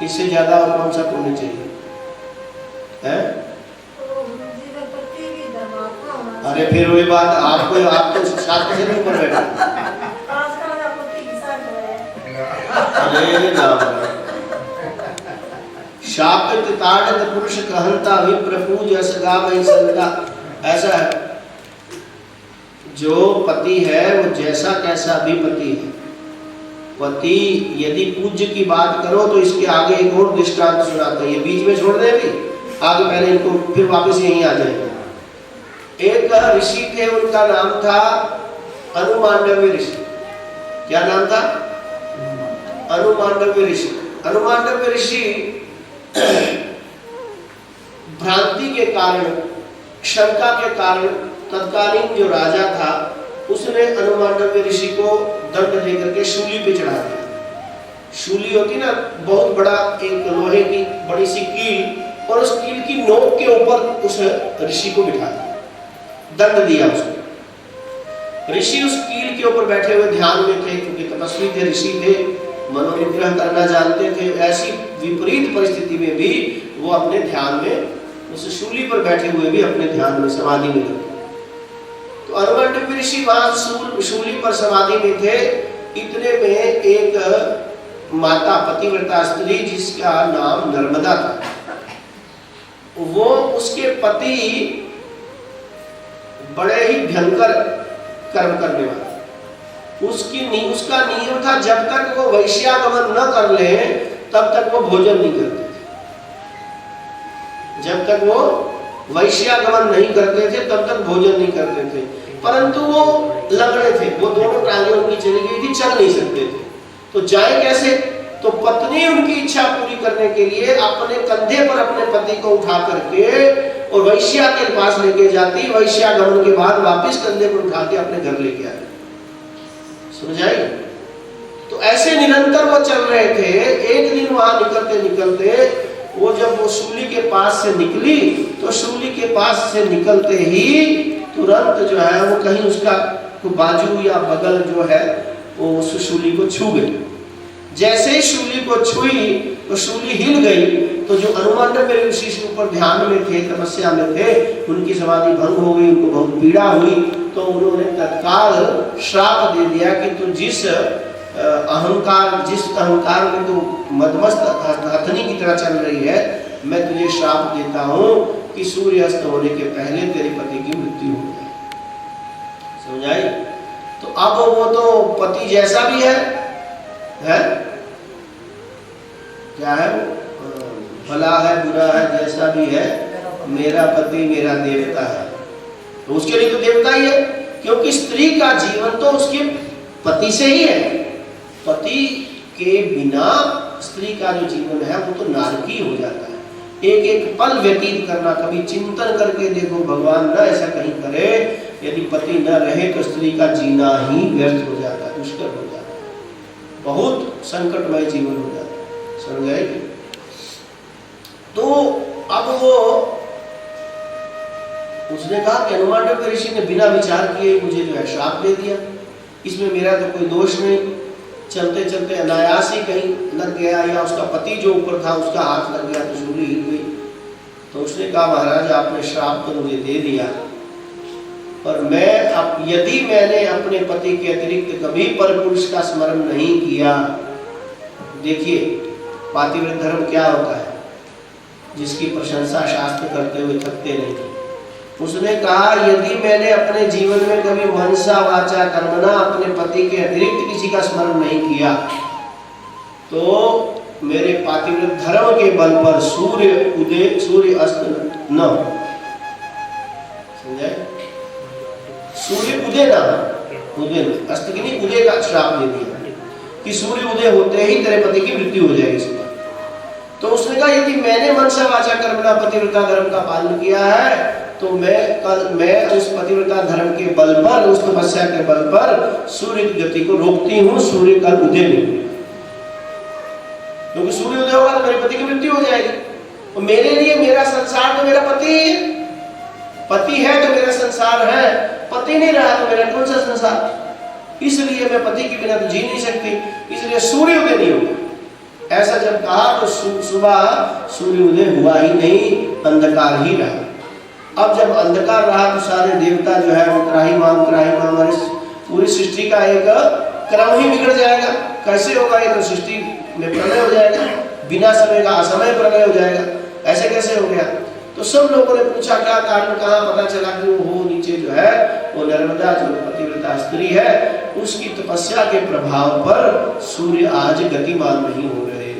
इससे ज्यादा और कौन सा पुण्य चाहिए है? अरे फिर वही बात, आपको आप तो शास्त्र से नहीं ऊपर बैठे। अरे शापित ताड़ित पुरुष कहंता विप्र पूज असगा वही संगा। ऐसा है, जो पति है वो जैसा कैसा भी पति है। पति यदि पूज्य की बात करो तो इसके आगे एक और दृष्टांत सुनाते हैं, ये बीच में छोड़ दें अभी, आगे पहले इनको फिर वापस यहीं आ जाएंगे। एक ऋषि थे, उनका नाम था अनुमांडव्य ऋषि। क्या नाम था? अनुमांडव्य ऋषि। अनुमांडव्य ऋषि भ्रांति के कारण, शंका के कारण तत्कालीन जो राजा था उसने अनुमांडव्य ऋषि को दंड देकर के शूली पे चढ़ा दिया। शूली होती ना, बहुत बड़ा एक लोहे की बड़ी सी कील, और उस कील की नोक के ऊपर उस ऋषि को बिठा दिया, दंड दिया उसको। ऋषि उस कील के ऊपर बैठे हुए ध्यान में थे, क्योंकि तपस्वी थे, ऋषि थे, मनोनिग्रह करना जानते थे। ऐसी विपरीत परिस्थिति में भी वो अपने ध्यान में उस शूली पर बैठे हुए भी अपने ध्यान में समाधि में थे। तो अनुमांडव्य ऋषि वहां शूली पर समाधि में थे। इतने में एक माता, पतिव्रता स्त्री जिसका नाम नर्मदा था, वो उसके पति बड़े ही भयंकर कर्म करने वाले, उसका नियम था जब तक वो वैश्यागमन न कर ले तब तक वो भोजन नहीं करते थे। जब तक वो वैश्यागमन नहीं करते थे तब तक भोजन नहीं करते थे। परंतु वो लंगड़े थे, वो दोनों टांगें उनकी चली गई थी, चल नहीं सकते थे, तो जाए कैसे? तो पत्नी उनकी इच्छा पूरी करने के लिए अपने कंधे पर अपने पति को उठा करके और वैश्या के पास लेके जाती, वैश्यागमन के बाद वापस कंधे पर उठा के अपने घर लेके आती। समझाई? तो ऐसे निरंतर वो चल रहे थे। एक दिन वहां निकलते निकलते वो जब वो शूली के पास से निकली, तो शूली के पास से निकलते ही तुरंत जो है वो कहीं उसका बाजू या बगल जो है वो उस शूली को छू गई। जैसे ही शूली को छुई तो शूली हिल गई। तो जो अनुमांडव्य ऋषि ऊपर ध्यान में थे, तपस्या में थे, उनकी समाधि भंग हो गई, उनको बहुत पीड़ा हुई। तो उन्होंने तत्काल श्राप दे दिया कि तू जिस अहंकार में तू मदमस्त हथनी की तरह चल रही है, मैं तुझे श्राप देता हूं कि सूर्य अस्त होने के पहले तेरे पति की मृत्यु हो जाए। समझाई? तो अब वो तो पति जैसा भी है क्या है, भला है बुरा है, जैसा भी है, मेरा पति मेरा देवता है। तो उसके लिए तो देवता ही है, क्योंकि स्त्री का जीवन तो उसके पति से ही है। पति के बिना स्त्री का जो जीवन है वो तो नारकी हो जाता है। एक एक पल व्यतीत करना, कभी चिंतन करके देखो, भगवान न ऐसा कहीं करे, यदि पति न रहे तो स्त्री का जीना ही व्यर्थ हो जाता है, दुष्कर हो जाता है, बहुत संकटमय जीवन हो जाता है। समझ गए? तो अब वो उसने कहा कि अनुमांडव्य ऋषि ने बिना विचार किए मुझे जो है श्राप दे दिया, इसमें मेरा तो कोई दोष नहीं। चलते चलते अनायास ही कहीं लग गया, या उसका पति जो ऊपर था उसका हाथ लग गया तो शूली हिल गई। तो उसने कहा महाराज आपने श्राप तो मुझे दे दिया, पर यदि मैंने अपने पति के अतिरिक्त कभी परपुरुष का स्मरण नहीं किया, देखिए पातिव्रत धर्म क्या होता है, जिसकी प्रशंसा शास्त्र करते हुए थकते नहीं। उसने कहा यदि मैंने अपने जीवन में कभी मनसा वाचा कर्मणा अपने पति के अतिरिक्त किसी का स्मरण नहीं किया, तो मेरे पातिव्रत धर्म के बल पर सूर्य अस्त न हो। समझे? सूर्य उदय ना, उदय अस्त की नहीं, उदय का श्राप दे दिया कि सूर्य उदय होते ही तेरे पति की मृत्यु हो जाएगी सुबह। तो उसने कहा यदि मैंने मनसा वाचा कर्मणा पतिव्रता धर्म का पालन किया है तो मैं उस पतिव्रता धर्म के बल पर, उस तपस्या के बल पर सूर्य की गति को रोकती हूँ, सूर्य का उदय नहीं, क्योंकि सूर्य उदय होगा तो मेरे पति की मृत्यु हो जाएगी। और मेरे लिए मेरा संसार तो मेरा पति ही है, पति है तो मेरा संसार है, पति नहीं रहा तो मेरा कौन सा संसार, इसलिए मैं पति के बिना तो जी नहीं सकती, इसलिए सूर्य उदय नहीं होगा। ऐसा जब कहा तो सुबह सूर्य उदय हुआ ही नहीं, अंधकार ही रहा। अब जब अंधकार रहा तो सारे देवता जो है वो त्राहिमाम पूरी सृष्टि का एक क्रम ही बिगड़ जाएगा। कैसे होगा ये, तो सृष्टि में प्रलय हो जाएगा, बिना समय का असमय प्रलय हो जाएगा, ऐसे कैसे हो गया। तो सब लोगों ने पूछा क्या कारण, कहा पता चला कि वो नीचे जो है वो नर्मदा जो पतिव्रता स्त्री है उसकी तपस्या के प्रभाव पर सूर्य आज गतिमान नहीं हो रहे।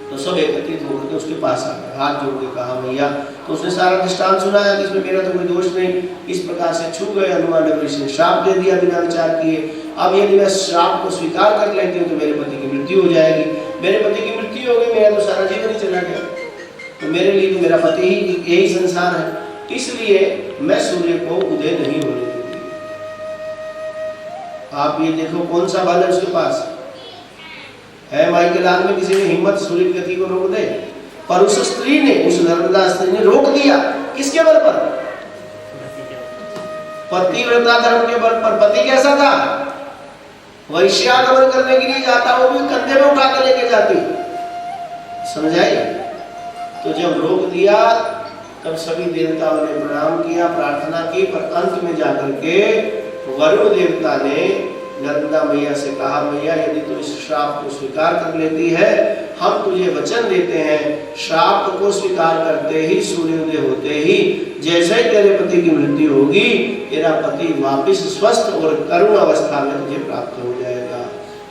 तो सब एकत्रित होकर के उसके पास आ गए, हाथ जोड़ के कहा भैया। तो उसने सारा दृष्टांत सुनाया कि इसमें मेरा तो कोई दोष नहीं, इस प्रकार से छू गए हनुमान ने श्राप दे दिया बिना विचार किए। अब यदि मैं श्राप को स्वीकार कर लेती हूँ तो मेरे पति की मृत्यु हो जाएगी, मेरे पति की मृत्यु हो गई, मेरा तो सारा जीवन ही चला गया, तो मेरे लिए तो मेरा पति ही यही संसार है, इसलिए मैं सूर्य को उदय नहीं होने दूंगी। आप ये देखो कौन सा बल है उसके पास है। माई के लाल में किसी ने हिम्मत सूर्य की गति को रोक दे, पर उस स्त्री ने, उस नर्मदा स्त्री ने रोक दिया। किसके बल पर? पतिव्रता धर्म के बल पर। पति कैसा था? वैश्यागमन करने के लिए जाता, वो भी कंधे में उठा कर लेके जाती, समझ आई। तो जब रोक दिया तब सभी देवताओं ने प्रणाम किया, प्रार्थना की, पर अंत में जाकर के वरुण देवता ने नर्मदा मैया से कहा मैया यदि तू इस श्राप को स्वीकार कर लेती है, हम तुझे वचन देते हैं श्राप को स्वीकार करते ही सूर्योदय होते ही जैसे ही तेरे पति की मृत्यु होगी तेरा पति वापस स्वस्थ और करुण अवस्था में तुझे प्राप्त हो जाएगा।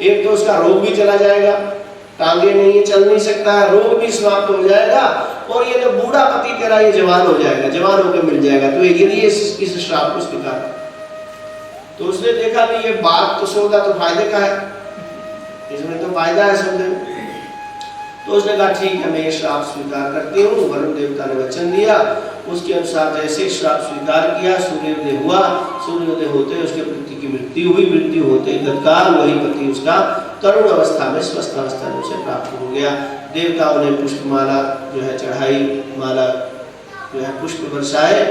एक तो उसका रोग भी चला जाएगा, टांगे नहीं, चल नहीं सकता है, रोग भी समाप्त हो जाएगा, और ये जो बूढ़ा पति तेरा ये जवान हो जाएगा, जवान होकर मिल जाएगा। तो यदि इस श्राप को स्वीकार, तो उसने देखा कि ये बात तो सौदा तो फायदे का है, इसमें तो फायदा है सौदे में। तो उसने कहा ठीक है मैं ये श्राप स्वीकार करती हूँ। वरुण देवता ने वचन दिया, उसके अनुसार जैसे श्राप स्वीकार किया, सूर्योदय हुआ, सूर्योदय होते उसके पति की मृत्यु हुई, मृत्यु होते तत्काल वही पति उसका करुण अवस्था में, स्वस्थ अवस्था में उसे प्राप्त हो गया। देवताओं ने पुष्पमाला जो है चढ़ाई, माला जो है पुष्प बरसाए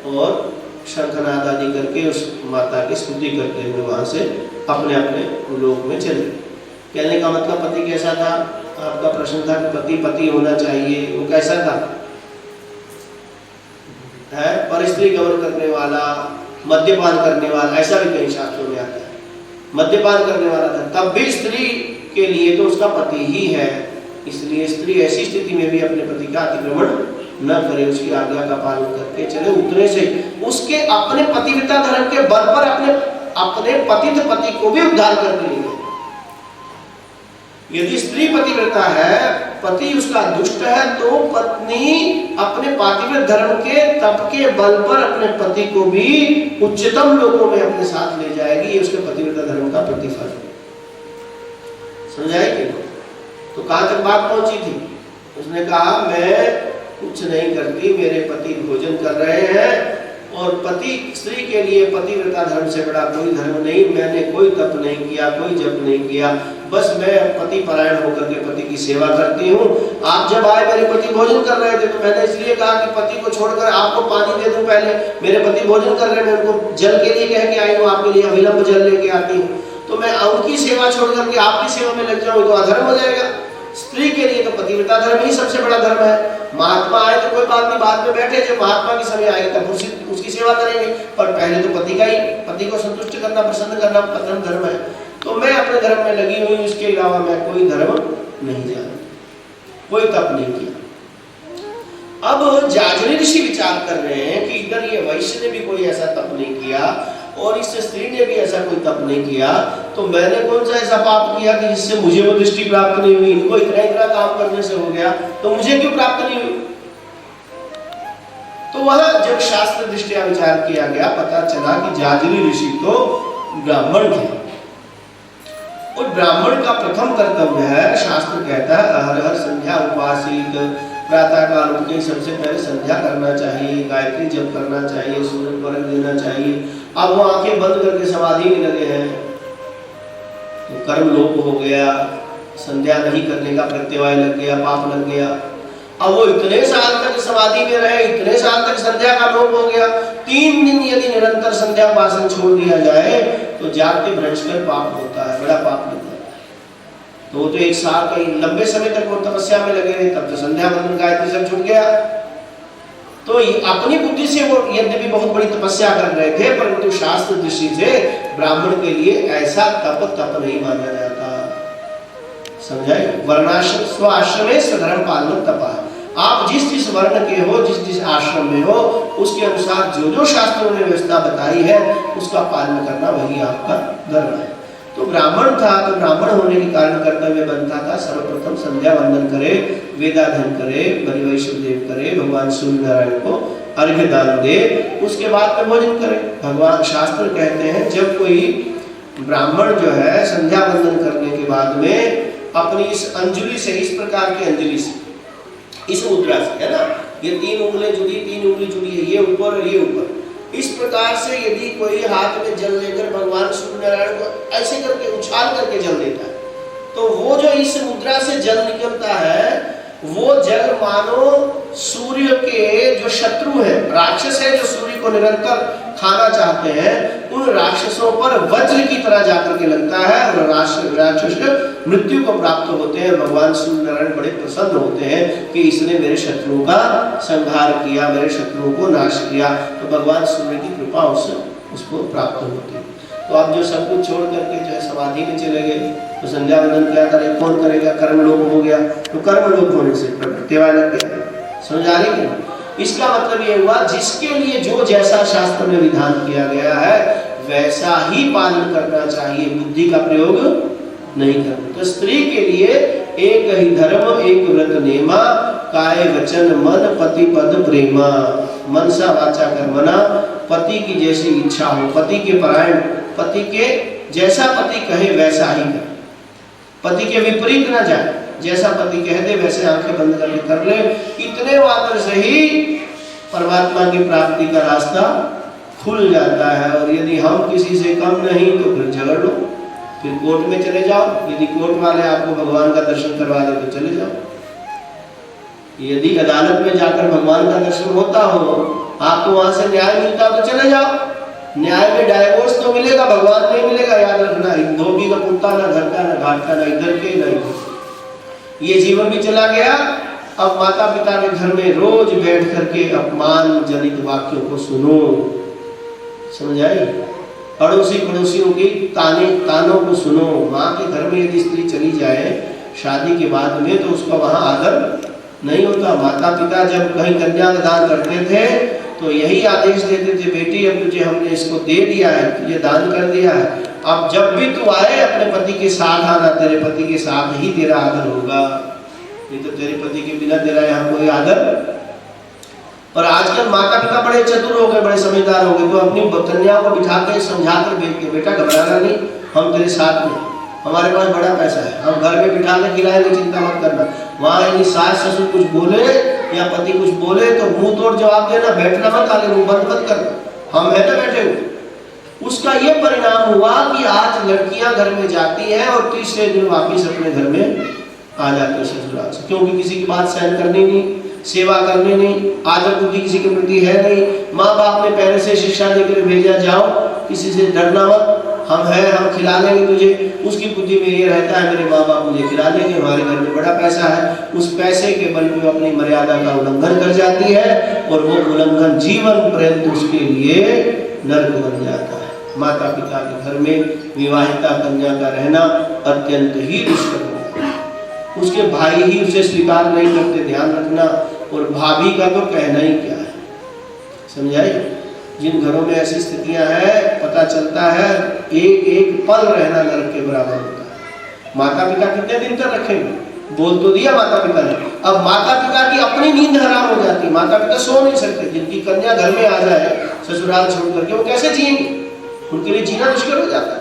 और शंखनाद आदि करके उस माता की स्तुति करते हुए वहां से अपने अपने लोक में चले। कहने का मतलब पति कैसा था? आपका प्रश्न था कि पति पति होना चाहिए, वो कैसा था? है पर स्त्री गमन करने वाला, मद्यपान करने वाला, ऐसा भी कई शास्त्रों में आता है। मद्यपान करने वाला था, तब भी स्त्री के लिए तो उसका पति ही है, इसलिए स्त्री ऐसी स्थिति में भी अपने पति का अतिक्रमण न करे, उसकी आज्ञा का पालन करके चले। उतने से उसके अपने पतिव्रता धर्म के बल पर अपने पतित पति को भी उद्धार कर देंगे। यदि स्त्री पतिव्रता है, पति उसका दुष्ट है, तो पत्नी अपने पातिव्रत धर्म के तप के बल पर अपने पति को भी उच्चतम लोकों में अपने साथ ले जाएगी। ये उसके पतिव्रता धर्म का प्रतिफल है। समझाएगी? तो कहां तक बात पहुंची थी? उसने कहा मैं कुछ नहीं करती, मेरे पति भोजन कर रहे हैं, और पति स्त्री के लिए पतिव्रता धर्म से बड़ा कोई धर्म नहीं। मैंने कोई तप नहीं किया, कोई जप नहीं किया, बस मैं पति परायण होकर के पति की सेवा करती हूँ। आप जब आए मेरे पति भोजन कर रहे थे तो मैंने इसलिए कहा कि पति को छोड़कर आपको पानी दे दूं पहले, मेरे पति भोजन कर रहे हैं, मैं उनको जल के लिए कह के आई हूँ, आपके लिए अविलंब जल लेके आती हूँ, तो मैं उनकी सेवा छोड़ करके आपकी सेवा में लग जाऊँ तो अधर्म हो जाएगा। स्त्री के लिए तो पतिव्रता धर्म ही सबसे बड़ा धर्म है। महात्मा आए तो कोई बात नहीं, बाद में बैठे, जब महात्मा की समय आएगी तब उसकी सेवा करेंगे, पर पहले तो पति को संतुष्ट करना, प्रसन्न करना परम धर्म है। तो मैं अपने धर्म में लगी हुई, इसके अलावा मैं कोई धर्म नहीं जानती, कोई तप नहीं किया। अब जाजरी ऋषि विचार कर रहे हैं कि इधर ये वैश्य ने भी कोई ऐसा तप नहीं किया और इस स्त्री ने भी ऐसा कोई तप नहीं किया, तो मैंने कौन सा ऐसा पाप किया कि जिससे मुझे वो दृष्टि प्राप्त नहीं हुई? इनको इतना इतना काम करने से हो गया, तो मुझे क्यों प्राप्त नहीं हुई? तो तो वहां जब शास्त्र दृष्टिया विचार किया गया, पता चला कि जाजरी ऋषि तो ब्राह्मण थे और ब्राह्मण का प्रथम कर्तव्य है, शास्त्र कहता है हर हर संध्या उपासित, प्रातः काल उठ के सबसे पहले संध्या करना चाहिए, गायत्री जप करना चाहिए, सूर्य को अर्घ देना चाहिए। अब वो आंखें बंद करके समाधि में लगे हैं तो कर्म लोप हो गया, संध्या नहीं करने का प्रत्यवाय लग गया, पाप लग गया। अब वो इतने साल तक समाधि में रहे, इतने साल तक संध्या का लोप हो गया, 3 दिन यदि निरंतर संध्या उपासन छोड़ दिया जाए तो जाके भ्रष्टकर पाप होता है, बड़ा पाप लगता है। तो वो तो 1 साल का लंबे समय तक वो तपस्या में लगे रहे, तब तो संध्या बंधन गायत्री सब छूट गया। तो अपनी बुद्धि से वो यद्यपि बहुत बड़ी तपस्या कर रहे थे, परंतु शास्त्र दृष्टि से ब्राह्मण के लिए ऐसा तप नहीं माना जाता। समझाए? वर्णाश्रम स्वआश्रमे स्वधर्म पालन तपा। आप जिस वर्ण के हो, जिस आश्रम में हो, उसके अनुसार जो शास्त्रों ने व्यवस्था बताई है उसका पालन करना वही आपका धर्म है। तो ब्राह्मण था, तो ब्राह्मण होने के कारण कर्तव्य बनता था सर्वप्रथम संध्या वंदन करे, वेदाध्ययन करे, बलि वैष्णव देव करे, भगवान सूर्य नारायण को अर्घ्य दान दे, उसके बाद में भोजन करे। भगवान शास्त्र कहते हैं जब कोई ब्राह्मण जो है संध्या वंदन करने के बाद में अपनी इस अंजलि से, इस प्रकार की अंजलि से, इस मुद्रा से, है ना, ये 3 उंगली जुड़ी है, ये ऊपर और ये ऊपर, इस प्रकार से यदि कोई हाथ में जल लेकर भगवान सूर्य नारायण को ऐसे करके उछाल करके जल देता है, तो वो जो इस मुद्रा से जल निकलता है वो जल मानो सूर्य के जो शत्रु है, राक्षस है, जो सूर्य को निरंतर खाना चाहते हैं, उन राक्षसों पर वज्र की तरह जाकर के लगता है और राक्षस मृत्यु को प्राप्त होते हैं। भगवान सूर्य नारायण बड़े प्रसन्न होते हैं कि इसने मेरे शत्रुओं का संहार किया, मेरे शत्रुओं को नाश किया। तो भगवान सूर्य की कृपा उसको प्राप्त होती है। तो आप जो सब कुछ छोड़ करके जो है समाधि में चले गए, तो संध्या वंदन क्या करे, कौन करेगा? कर्म लोप हो गया, तो कर्म लोप होने से प्रत्यवाय लग गया। समझ आ रही है? इसका मतलब ये हुआ जिसके लिए जो जैसा शास्त्र में विधान किया गया है वैसा ही पालन करना चाहिए, बुद्धि का प्रयोग नहीं करना। तो स्त्री के लिए एक ही धर्म एक व्रत नेमा, काय वचन मन पति पद प्रेमा। मनसा वाचा कर्मणा, पति की जैसी इच्छा हो, पति के परायण, पति के जैसा पति कहे वैसा ही करे, पति के विपरीत ना जाए, जैसा पति कह दे वैसे आंखें बंद करके कर ले। इतने मात्र से ही परमात्मा की प्राप्ति का रास्ता खुल जाता है। और यदि हम किसी से कम नहीं तो फिर झगड़ लो, फिर कोर्ट में चले जाओ, यदि कोर्ट वाले आपको भगवान का दर्शन करवा दे तो चले जाओ। यदि अदालत में जाकर भगवान का दर्शन होता हो, आपको वहां से न्याय मिलता हो तो चले जाओ। न्याय में डाइवोर्स तो मिलेगा, भगवान नहीं मिलेगा, याद रखना। धोबी का कुत्ता ना घर का ना घाट का, ना इधर के ना इधर। ये जीवन भी चला गया। अब माता पिता के घर में रोज बैठ करके अपमान जनित वाक्यों को सुनो, समझ आई? अड़ोसी पड़ोसियों की तानों को सुनो। माँ के घर में यदि स्त्री चली जाए शादी के बाद में तो उसका वहां आदर नहीं होता। माता पिता जब कहीं कन्या दान करते थे तो यही आदेश देते थे, बेटी अब तुझे हमने इसको दे दिया है, तुझे दान कर दिया है, अब जब भी तू आए अपने पति के साथ आना, तेरे पति के साथ ही तेरा आदर होगा, नहीं तो तेरे पति के बिना तेरा यहाँ कोई आदर। और आजकल माता पिता बड़े चतुर हो गए, बड़े समझदार हो गए, तो अपनी कन्याओं को बिठा के समझा कर भेज के, बेटा घबराना नहीं, हम तेरे साथ में, हमारे पास बड़ा पैसा है, हम घर में बिठा के खिलाएंगे, चिंता मत करना। वहाँ यदि सास ससुर कुछ बोले या पति कुछ बोले तो मुंह तोड़ जवाब देना, बैठना मत, आगे मुंह बंद मत करना, हम है ना बैठे हुए। उसका ये परिणाम हुआ कि आज लड़कियां घर में जाती हैं और तीसरे दिन वापिस अपने घर में आ जाते हैं ससुराल से, क्योंकि किसी की बात सहन करनी नहीं, सेवा करनी नहीं, आदर बुद्धि किसी के प्रति है नहीं। माँ बाप ने पहले से शिक्षा देकर भेजा, जाओ किसी से डरना मत, हम हैं, हम खिला देंगे तुझे। उसकी बुद्धि में ये रहता है मेरे माँ बाप मुझे खिला देंगे, हमारे घर में बड़ा पैसा है। उस पैसे के बल पे अपनी मर्यादा का उल्लंघन कर जाती है और वो उल्लंघन जीवन पर्यंत उसके लिए नरक बन जाता है। माता पिता के घर में विवाहिता कन्या का रहना अत्यंत ही दुष्कर होता है। उसके भाई ही उसे स्वीकार नहीं करते, ध्यान रखना। और भाभी का तो कहना ही क्या है, समझाई? जिन घरों में ऐसी स्थितियां हैं पता चलता है एक एक पल रहना नरक के बराबर होता है। माता पिता कितने दिन तक रखेंगे? बोल तो दिया माता पिता ने। अब माता पिता की अपनी नींद हराम हो जाती है, माता पिता सो नहीं सकते। जिनकी कन्या घर में आ जाए ससुराल छोड़ करके, वो कैसे जिएंगे? उनके लिए जीना मुश्किल हो जाता है।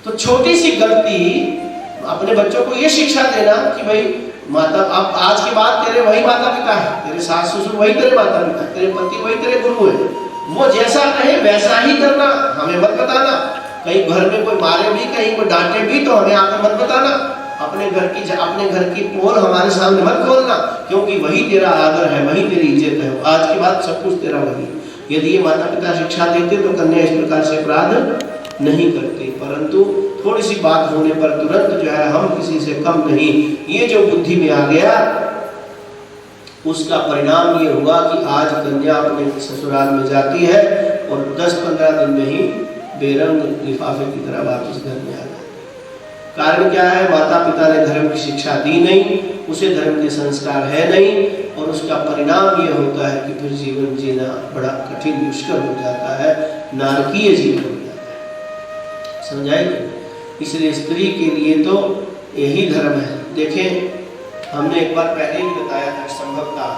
तो छोटी सी गलती, अपने बच्चों को ये शिक्षा देना कि भाई माता, अब आज के बाद तेरे वही माता पिता है, तेरे सास ससुर वही तेरे माता पिता, तेरे पति वही तेरे गुरु है, वो जैसा कहे वैसा ही करना, हमें मत बताना। कहीं घर में कोई मारे भी, कहीं कोई डांटे भी तो हमें आकर मत बताना। अपने घर की पोल हमारे सामने मत खोलना, क्योंकि वही तेरा आदर है, वही तेरी इज्जत है। आज के बाद सब कुछ तेरा वही। यदि ये माता पिता शिक्षा देते तो कन्या इस प्रकार से अपराध नहीं करती। परंतु थोड़ी सी बात होने पर तुरंत जो है हम किसी से कम नहीं, ये जो बुद्धि में आ गया, उसका परिणाम ये हुआ कि आज कन्या अपने ससुराल में जाती है और 10-15 दिन में ही बेरंग लिफाफे की तरह वापस घर में आ जाती है। कारण क्या है? माता पिता ने धर्म की शिक्षा दी नहीं, उसे धर्म के संस्कार है नहीं, और उसका परिणाम ये होता है कि फिर जीवन जीना बड़ा कठिन मुश्किल हो जाता है, नारकीय जीवन हो जाता है। समझाइए? इसलिए स्त्री के लिए तो यही धर्म है। देखें, हमने एक बार पहले ही बताया था संभवतः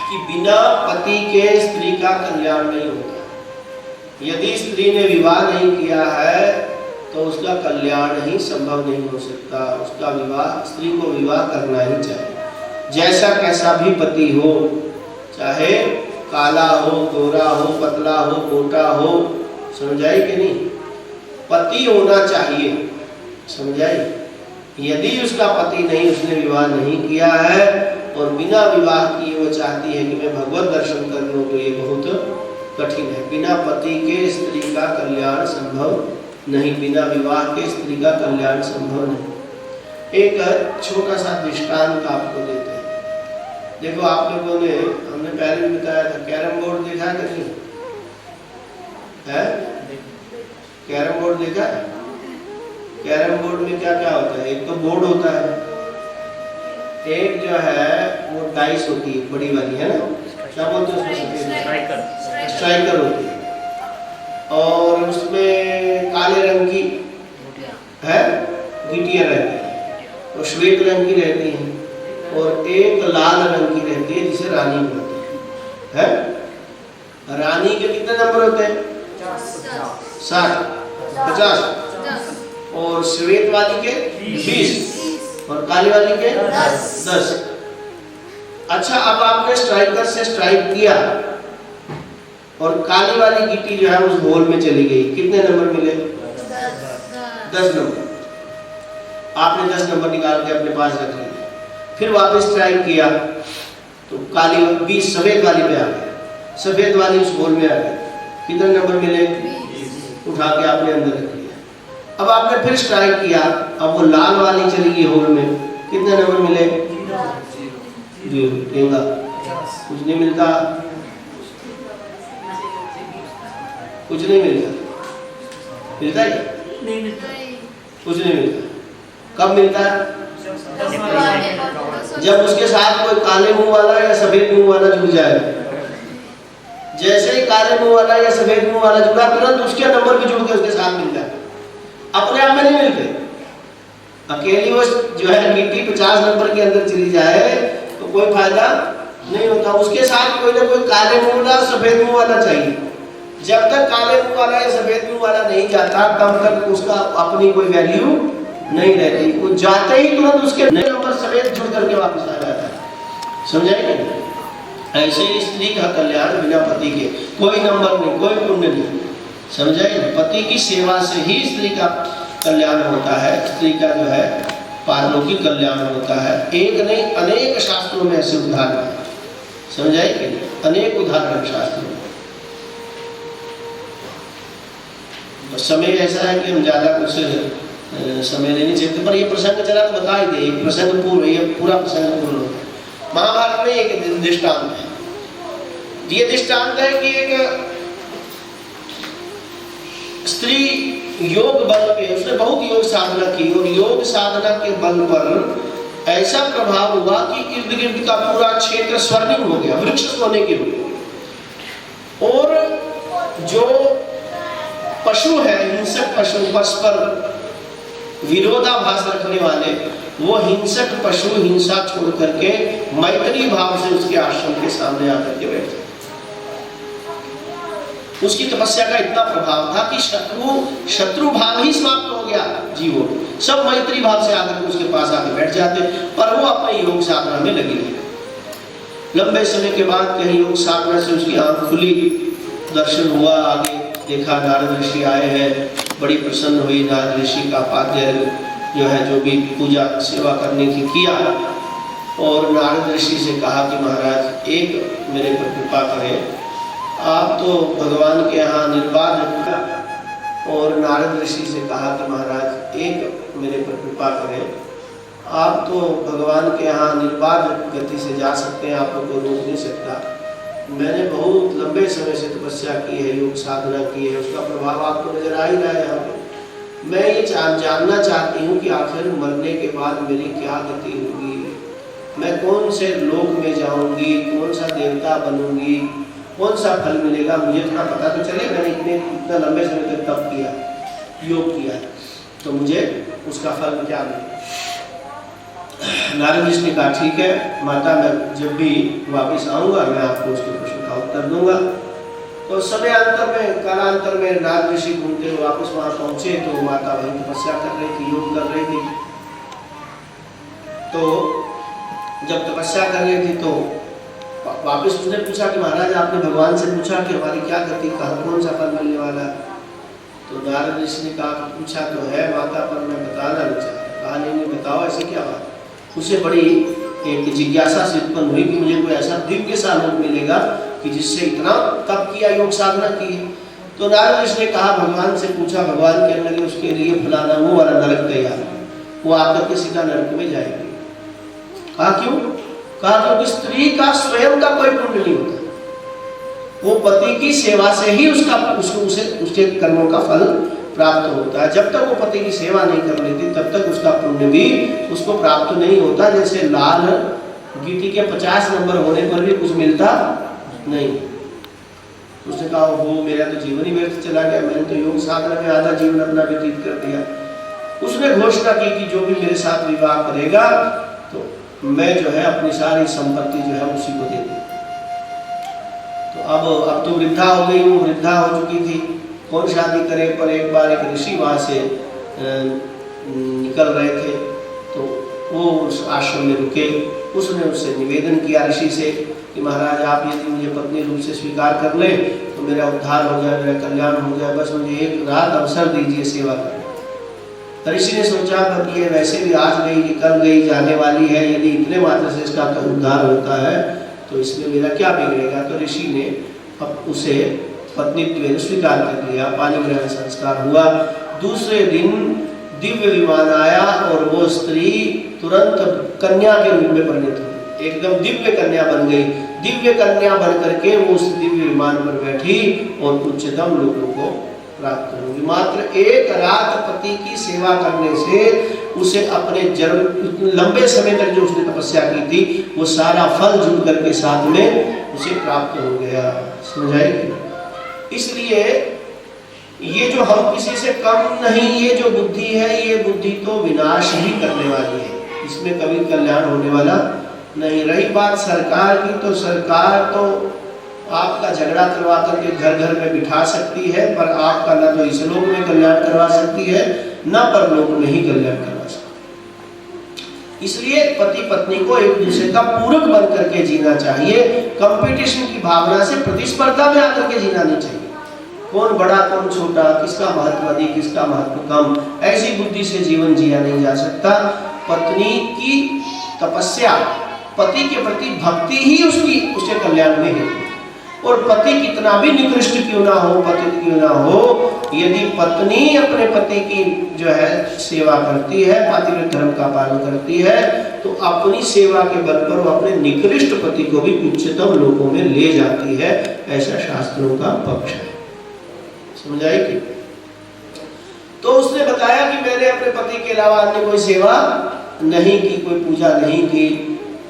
कि बिना पति के स्त्री का कल्याण नहीं होता। यदि स्त्री ने विवाह नहीं किया है तो उसका कल्याण ही संभव नहीं हो सकता। उसका विवाह, स्त्री को विवाह करना ही चाहिए। जैसा कैसा भी पति हो, चाहे काला हो, गोरा हो, पतला हो, मोटा हो, समझाई कि नहीं, पति होना चाहिए। समझाई? यदि उसका पति नहीं, उसने विवाह नहीं किया है और बिना विवाह किए वो चाहती है कि मैं भगवत दर्शन कर लूं, तो ये बहुत कठिन है। बिना पति के स्त्री का कल्याण संभव नहीं, बिना विवाह के स्त्री का कल्याण संभव नहीं। एक छोटा सा दृष्टांत आपको देते हैं। देखो, आप लोगों ने, हमने पहले भी बताया था, कैरम बोर्ड देखा है कि नहीं है? कैरम बोर्ड देखा है? कैरम बोर्ड में क्या क्या होता है? एक तो बोर्ड होता है, एक जो है वो डाइस होती है बड़ी वाली, है ना, क्या बोलते हैं? स्ट्राइकर होती है, और उसमें काले रंग की है गिटियां रहती है, और श्वेत रंग की रहती है, और एक लाल रंग की रहती है जिसे रानी बोलते हैं। रानी के कितने नंबर होते हैं? 60, 50, और श्वेत वाली के 20, और काली वाली के 10। अच्छा, अब आपने स्ट्राइकर से स्ट्राइक किया और काली वाली गिट्टी जो है उस होल में चली गई, कितने नंबर मिले? 10 नंबर। आपने 10 नंबर निकाल के अपने पास रख लिया। फिर वापस ट्राई किया तो काली 20 सफेद वाली पे आ गया, सफेद वाली उस होल में आ गई, कितने नंबर मिले? उठा के आपने अंदर रख लिया। अब आपने फिर स्ट्राइक किया, अब वो लाल वाली चली गई होल में, कितने नंबर मिले? 0। कुछ नहीं मिलता, कुछ नहीं मिलता। मिलता है? नहीं मिलता, कुछ नहीं मिलता। कब मिलता है? जब उसके साथ कोई काले मुंह वाला या सफेद मुंह वाला जुड़ जाए। जैसे ही काले मुंह वाला या सफेद मुंह वाला जुड़ा, तुरंत उसके नंबर पे जुड़ के उसके साथ मिल जाए। अपने आप में नहीं मिलते। अकेली वो जो है गिट्टी 50 नंबर के अंदर चली जाए तो कोई फायदा नहीं होता। उसके साथ कोई ना कोई काले मुंह वाला सफेद मुंह वाला चाहिए। जब तक काले मुंह वाला या सफेद मुंह वाला नहीं जाता, तब तक उसका अपनी कोई वैल्यू नहीं रहती। वो जाते ही तुरंत उसके नंबर सफेद जुड़ करके वापस आ जाता है। समझाएंगे? ऐसे ही स्त्री का कल्याण बिना पति के कोई नंबर नहीं, कोई पुण्य नहीं। समझाएंगे? पति की सेवा से ही स्त्री का कल्याण होता है, स्त्री का जो है पारलौकिक कल्याण होता है। एक नहीं, अनेक शास्त्रों में ऐसे उदाहरण है। समझाएंगे? अनेक उदाहरण शास्त्रों में। तो समय ऐसा है कि हम ज्यादा कुछ समय लेने चाहिए, पर ये प्रसंग चला तो बता ही दे। एक प्रसंग पूर्ण, ये पूरा प्रसंग पूर्ण होता है। महाभारत में एक दृष्टांत है। ये दृष्टांत है कि एक स्त्री योग बल पे, उसने बहुत योग साधना की और योग साधना के बल पर ऐसा प्रभाव हुआ कि इर्द गिर्द का पूरा क्षेत्र स्वर्णिम हो गया, वृक्ष सोने के हो गए। और जो पशु है, हिंसक पशु, परस्पर विरोधाभास रखने वाले, वो हिंसक पशु हिंसा छोड़ करके मैत्री भाव से उसके आश्रम के सामने आकर के बैठे। उसकी तपस्या का इतना प्रभाव था कि शत्रु भाव ही समाप्त हो गया। जीवों सब मैत्री भाव से आकर उसके पास आकर बैठ जाते, पर वो अपने योग साधना में लगी रहे। लंबे समय के बाद कहीं योग साधना से उसकी आंख खुली, दर्शन हुआ, आगे देखा नारद ऋषि आए हैं, बड़ी प्रसन्न हुई। नारद ऋषि का पाद्य जो है, जो भी पूजा सेवा करने की किया, और नारद ऋषि से कहा कि महाराज एक मेरे पर कृपा करें, आप तो भगवान के यहाँ निर्बाध। और नारद ऋषि से कहा कि महाराज एक मेरे पर कृपा करें, आप तो भगवान के यहाँ निर्बाध गति से जा सकते हैं, आप लोग को रोक नहीं सकता। मैंने बहुत लंबे समय से तपस्या की है, योग साधना की है, उसका प्रभाव आपको नजर आ ही रहा है यहाँ पे। मैं ये जानना चाहती हूँ कि आखिर मरने के बाद मेरी क्या गति होगी, मैं कौन से लोक में जाऊंगी, कौन सा देवता बनूंगी, कौन सा फल मिलेगा, मुझे थोड़ा पता तो चले। मैंने इतना लंबे समय तक तप किया, योग किया, तो मुझे उसका फल क्या मिलेगा। नारद ऋषि ने कहा ठीक है माता, मैं जब भी वापस आऊंगा मैं आपको उसके प्रश्न का उत्तर दूंगा। तो समयांतर में, कालांतर में नारद ऋषि घूमते हुए वापस वहां पहुंचे, तो माता वहीं तपस्या कर रही थी, योग कर रही थी। तो जब तपस्या कर रही थी तो वापस उसने पूछा कि महाराज आपने भगवान से पूछा कि हमारी क्या गति, कहाँ कौन सा फल मिलने वाला है। तो नारद ऋषि ने कहा पूछा तो है माता, पर मैं बताना नहीं चाहता। कहा नहीं बताओ, ऐसी क्या बात। उसे बड़ी एक जिज्ञासा से उत्पन्न हुई कि मुझे कोई ऐसा दिव्य सा लोक मिलेगा कि जिससे इतना तप किया, योग साधना की। तो नारद ऋषि ने कहा भगवान से पूछा, भगवान कहने लगे उसके लिए फलाना वो वाला नरक तैयार है, वो आकर के सीधा नरक में जाएगी। कहा क्यों? कहा क्योंकि स्त्री का स्वयं का कोई पुण्य नहीं होता, वो पति की सेवा से ही उसके कर्मों का फल प्राप्त होता है। जब तक वो पति की सेवा नहीं कर लेती तब तक उसका पुण्य भी उसको प्राप्त नहीं होता। जैसे लाल गीटी के 50 नंबर होने पर भी कुछ मिलता नहीं। उसने कहा वो मेरा तो जीवन ही व्यर्थ चला गया, मैंने तो योग साधना में आधा जीवन अपना व्यतीत कर दिया। उसने घोषणा की कि जो भी मेरे साथ विवाह करेगा तो मैं जो है अपनी सारी संपत्ति जो है उसी को दे दूं। तो अब तो वृद्धा हो गई, वो वृद्धा हो चुकी थी, कौन शादी करे। पर एक बार एक ऋषि वहाँ से निकल रहे थे, तो वो उस आश्रम में रुके। उसने उससे निवेदन किया ऋषि से कि महाराज आप यदि मुझे पत्नी रूप से स्वीकार कर ले तो मेरा उद्धार हो जाए, मेरा कल्याण हो जाए, बस मुझे एक रात अवसर दीजिए सेवा करने। ऋषि ने सोचा कि ये वैसे भी आज गई कल गई जाने वाली है, यदि इतने मात्र से इसका उद्धार होता है तो इसमें मेरा क्या बिगड़ेगा। तो ऋषि ने अब उसे पत्नीत्व स्वीकार कर लिया, पानी ग्रहण संस्कार हुआ। दूसरे दिन दिव्य विमान आया और वो स्त्री तुरंत कन्या के रूप में परिणित हुई, एकदम दिव्य कन्या बन गई। दिव्य कन्या बन करके वो उस दिव्य विमान पर बैठी और उच्चतम लोगों को प्राप्त हुई। मात्र एक रात पति की सेवा करने से उसे अपने जन्म लंबे समय तक जो उसने तपस्या की थी वो सारा फल जुड़ करके साथ में उसे प्राप्त हो गया। समझाएगी? इसलिए ये जो हम किसी से कम नहीं, ये जो बुद्धि है ये बुद्धि तो विनाश ही करने वाली है, इसमें कभी कल्याण होने वाला नहीं। रही बात सरकार की, तो सरकार तो आपका झगड़ा करवा करके घर घर में बिठा सकती है, पर आपका न तो इस लोक में कल्याण करवा सकती है न परलोक में ही कल्याण करवा सकती। इसलिए पति पत्नी को एक दूसरे का पूरक बन करके जीना चाहिए। कंपटीशन की भावना से, प्रतिस्पर्धा में आकर के जीना नहीं चाहिए। कौन बड़ा कौन छोटा, किसका महत्व अधिक किसका महत्व कम, ऐसी बुद्धि से जीवन जिया नहीं जा सकता। पत्नी की तपस्या, पति के प्रति भक्ति ही उसके कल्याण में है। और पति कितना भी निकृष्ट क्यों ना हो, पतित क्यों ना हो, यदि पत्नी अपने पति की जो है सेवा करती है, पातिव्रत धर्म का पालन करती है, तो अपनी सेवा के बल पर वो अपने निकृष्ट पति को भी उच्चतम लोकों में ले जाती है। ऐसा शास्त्रों का पक्ष है। समझाएगी? तो उसने बताया कि मैंने अपने पति के अलावा अन्य कोई सेवा नहीं की, कोई पूजा नहीं की।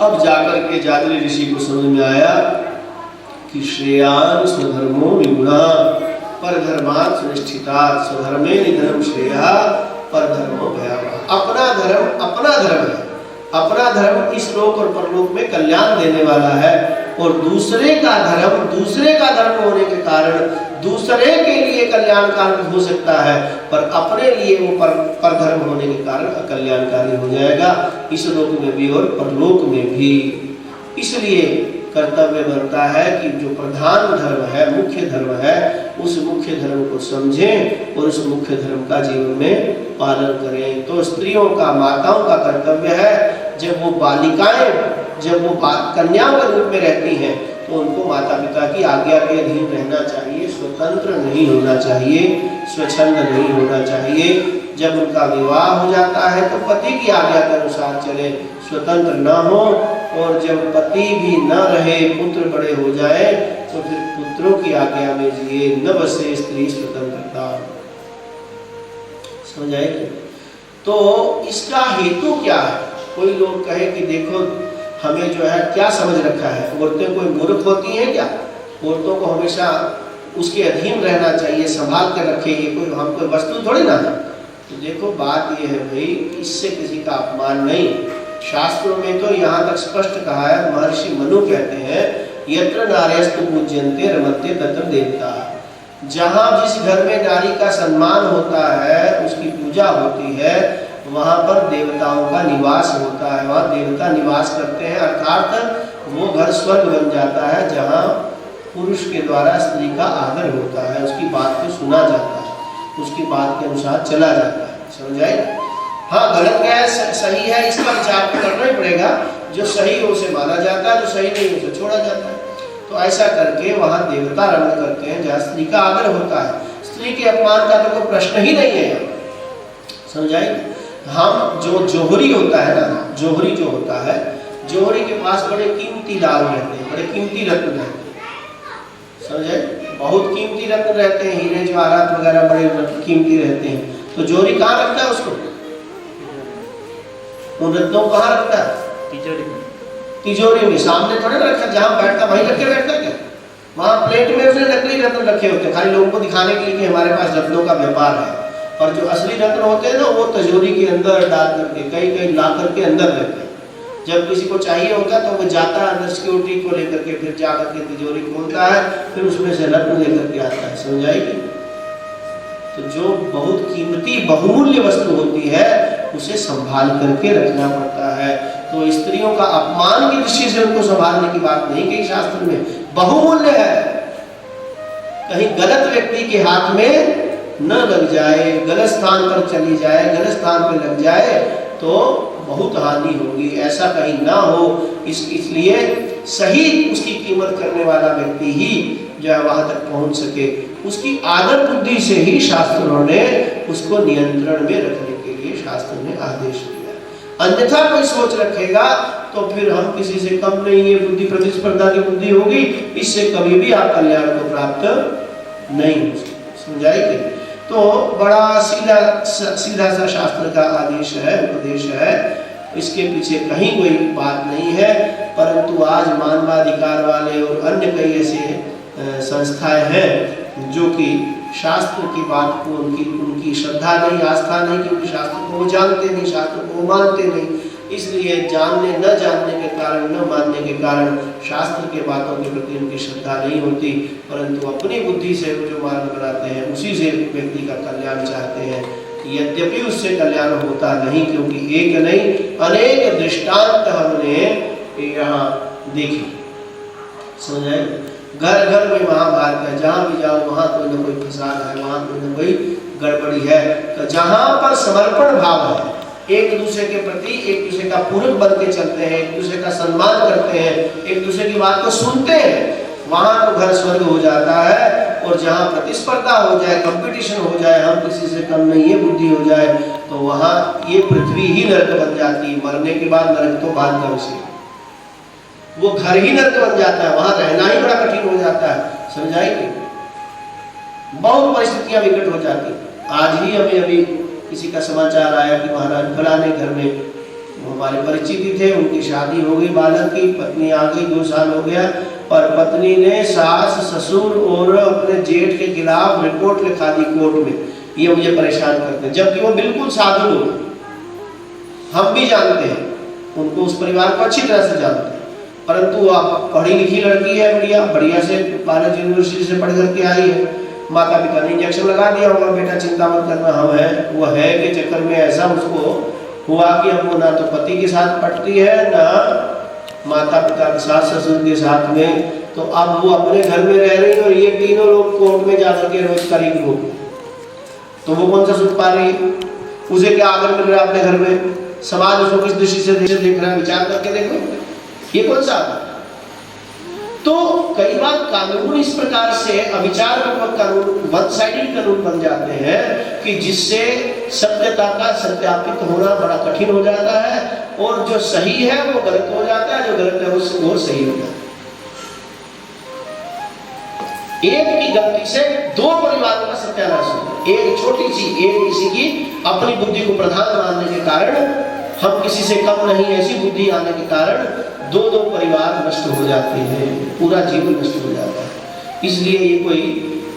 अब जाकर के जादरी ऋषि को समझ में आया कि श्रेयान स्वधर्मो विगुणा परधर्मात् सुनिष्ठितात् स्वधर्मे निधनम श्रेया परधर्मो भयावह। अपना धर्म है, अपना धर्म इस लोक और परलोक में कल्याण देने वाला है, और दूसरे का धर्म होने के कारण दूसरे के लिए कल्याणकारी हो सकता है, पर अपने लिए वो परधर्म होने के कारण अकल्याणकारी हो जाएगा, इस लोक में भी और परलोक में भी। इसलिए कर्तव्य बनता है कि जो प्रधान धर्म है, मुख्य धर्म है, उस मुख्य धर्म को समझें और उस मुख्य धर्म का जीवन में पालन करें। तो स्त्रियों का, माताओं का कर्तव्य है, जब वो बालिकाएं, जब वो कन्याओं के रूप में रहती हैं, तो उनको माता पिता की आज्ञा के अधीन रहना चाहिए, स्वतंत्र नहीं होना चाहिए, स्वच्छंद नहीं होना चाहिए। जब उनका विवाह हो जाता है तो पति की आज्ञा के अनुसार चले, स्वतंत्र न हो, और जब पति भी न रहे, पुत्र बड़े हो जाए, तो फिर पुत्रों की आज्ञा में जिए, न बसे स्त्री स्वतंत्रता। समझ आएगी? तो इसका हेतु क्या है? कोई लोग कहे कि देखो हमें जो है क्या समझ रखा है, औरतें कोई मूर्ख होती हैं क्या? औरतों को हमेशा उसके अधीन रहना चाहिए, संभाल कर रखे, ये कोई हम कोई वस्तु थोड़ी ना है। तो देखो बात ये है भाई, इससे किसी का अपमान नहीं। शास्त्रों में तो यहाँ तक स्पष्ट कहा है, महर्षि मनु कहते हैं, यत्र नार्यस्तु पूज्यन्ते रमन्ते तत्र देवता। जहाँ जिस घर में नारी का सम्मान होता है, उसकी पूजा होती है, वहाँ पर देवताओं का निवास होता है, वहाँ देवता निवास करते हैं, अर्थात वो घर स्वर्ग बन जाता है, जहाँ पुरुष के द्वारा स्त्री का आदर होता है, उसकी बात को सुना जाता है, उसकी बात के अनुसार चला जाता है। समझ आएगा? हाँ, गलत क्या है, सही है, इसका विचार करना ही पड़ेगा। जो सही है उसे माना जाता है, जो सही नहीं है उसे छोड़ा जाता है। तो ऐसा करके वहाँ देवता रमण करते हैं, जहाँ स्त्री का आदर होता है। स्त्री के अपमान का तो कोई प्रश्न ही नहीं है। समझाएंगे? हम जो जोहरी होता है ना, जोहरी जो होता है, जोहरी के पास बड़े कीमती लाल रहते हैं, बड़े कीमती रत्न रहते हैं। समझे? बहुत कीमती रत्न रहते हैं, हीरे जवाहरात वगैरह बड़े कीमती रहते हैं। तो जोहरी कहाँ रखता है उसको? उन रत्नों को कहाँ रखता है? तिजोरी में। सामने थोड़े ना रखा, जहाँ बैठता वहीं रख के बैठता क्या? वहाँ प्लेट में उसने नकली रत्न रखे होते हैं, खाली लोगों को दिखाने के लिए कि हमारे पास रत्नों का व्यापार है। और जो असली रत्न होते हैं ना, वो तिजोरी के अंदर डाल करके कई ला करके अंदर रहते हैं। जब किसी को चाहिए होता है तो वो जाता है अंदर सिक्योरिटी को लेकर के, फिर जा करके तिजोरी खोलता है, फिर उसमें से रत्न लेकर के आता है। समझ आएगी? तो जो बहुत कीमती बहुमूल्य वस्तु होती है, उसे संभाल करके रखना पड़ता है। तो स्त्रियों का अपमान की दृष्टि से उनको संभालने की बात नहीं कही शास्त्र में। बहुमूल्य है, कहीं गलत व्यक्ति के हाथ में न लग जाए, गलत स्थान पर चली जाए, गलत स्थान पर लग जाए तो बहुत हानि होगी, ऐसा कहीं ना हो। इसलिए सही उसकी कीमत करने वाला व्यक्ति ही जो है वहां तक पहुंच सके। उसकी आदर बुद्धि से ही शास्त्रों ने उसको नियंत्रण में रखने के लिए शास्त्र ने आदेश दिया। अन्यथा कोई सोच रखेगा तो फिर हम किसी से कम नहीं, ये बुद्धि प्रतिस्पर्धा की बुद्धि होगी, इससे कभी भी आप कल्याण को प्राप्त नहीं हो सकते। समझाएगी? तो बड़ा सीधा सा शास्त्र का आदेश है, उपदेश है, इसके पीछे कहीं कोई बात नहीं है। परंतु आज मानवाधिकार वाले और अन्य कई ऐसे संस्थाएं हैं जो कि शास्त्र की बात को उनकी श्रद्धा नहीं, आस्था नहीं, क्योंकि शास्त्र को वो जानते नहीं, शास्त्र को वो मानते नहीं। इसलिए जानने न जानने के कारण, न मानने के कारण शास्त्र के बातों के प्रति उनकी श्रद्धा नहीं होती, परंतु अपनी बुद्धि से जो मार्ग बनाते हैं उसी से व्यक्ति का कल्याण चाहते हैं। यद्यपि उससे कल्याण होता नहीं, क्योंकि एक नहीं अनेक दृष्टांत हमने यहाँ देखे। समझ आए? घर घर में महाभारत है, जहाँ भी जाओ वहाँ कोई न कोई फसाद है, वहाँ कोई न कोई गड़बड़ी है। तो जहाँ पर समर्पण भाव है, एक दूसरे के प्रति एक दूसरे का पूरक बन के चलते हैं, एक दूसरे का सम्मान करते हैं, एक दूसरे की बात को सुनते हैं, वहाँ तो घर स्वर्ग हो जाता है। और जहाँ प्रतिस्पर्धा हो जाए, कंपटीशन हो जाए, हम किसी से कम नहीं, ये बुद्धि हो जाए, तो वहाँ ये पृथ्वी ही नरक बन जाती है। मरने के बाद नरक तो बाद में उसे वो घर ही नरक बन जाता है, वहाँ रहना ही बड़ा कठिन हो जाता है। समझाएंगे? बहुत परिस्थितियां विकट हो जाती। आज ही हमें अभी किसी का समाचार आया कि महाराज फलाने घर में हमारे परिचित ही थे, उनकी शादी हो गई, बालक की, पत्नी आ गई, 2 साल हो गया, और पत्नी ने सास, ससुर और अपने जेठ के खिलाफ रिपोर्ट लिखा दी कोर्ट में ये मुझे परेशान करते हैं, जबकि वो बिल्कुल साधु लोग, हम भी जानते हैं उनको, उस परिवार को अच्छी तरह से जानते हैं, परंतु आप पढ़ी लिखी लड़की है, बढ़िया बढ़िया से कॉलेज यूनिवर्सिटी से पढ़ करके आई है, माता पिता ने इंजेक्शन लगा दिया होगा, बेटा चिंता मत करना, हम है वो है के चक्कर में ऐसा उसको हुआ कि अब वो ना तो पति के साथ पटती है, ना माता पिता के साथ, ससुर के साथ में, तो अब वो अपने घर में रह रही है और ये तीनों लोग कोर्ट में जाकर के रोज करीब लोग, तो वो कौन सा सुख पा रही है? उसे क्या आदर मिल रहा है अपने घर में? समाज उसको किस दृष्टि से देख रहा है? विचार करके देखो, ये कौन सा आदर? तो कई बार कानून इस प्रकार से अविचार पूर्वक कानून, वन साइडेड कानून बन जाते हैं कि जिससे सत्यता का सत्यापित होना बड़ा कठिन हो जाता है, और जो सही है वो गलत हो जाता है, जो गलत है वो सही हो जाता है। एक की गलती से दो परिवारों का सत्यानाश हो, एक छोटी सी, एक किसी की अपनी बुद्धि को प्रधान मानने के कारण, हम किसी से कम नहीं, ऐसी बुद्धि आने के कारण दो परिवार नष्ट हो जाते हैं, पूरा जीवन नष्ट हो जाता है। इसलिए ये कोई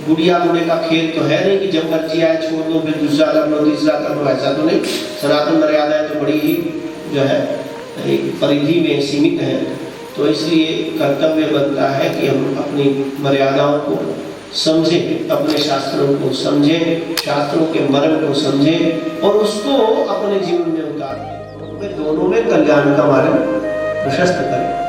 गुड़िया गुड़े का खेल तो है नहीं कि जब मर्जी आए छोड़ दो, फिर दूसरा कर लो, तीसरा कर लो, ऐसा तो नहीं। सनातन मर्यादाएं तो बड़ी ही जो है एक परिधि में सीमित है, तो इसलिए कर्तव्य बनता है कि हम अपनी मर्यादाओं को समझें, अपने शास्त्रों को समझें, शास्त्रों के मर्म को समझें और उसको अपने जीवन में उतारें, दोनों में कल्याण का मार्ग प्रशस्त करें।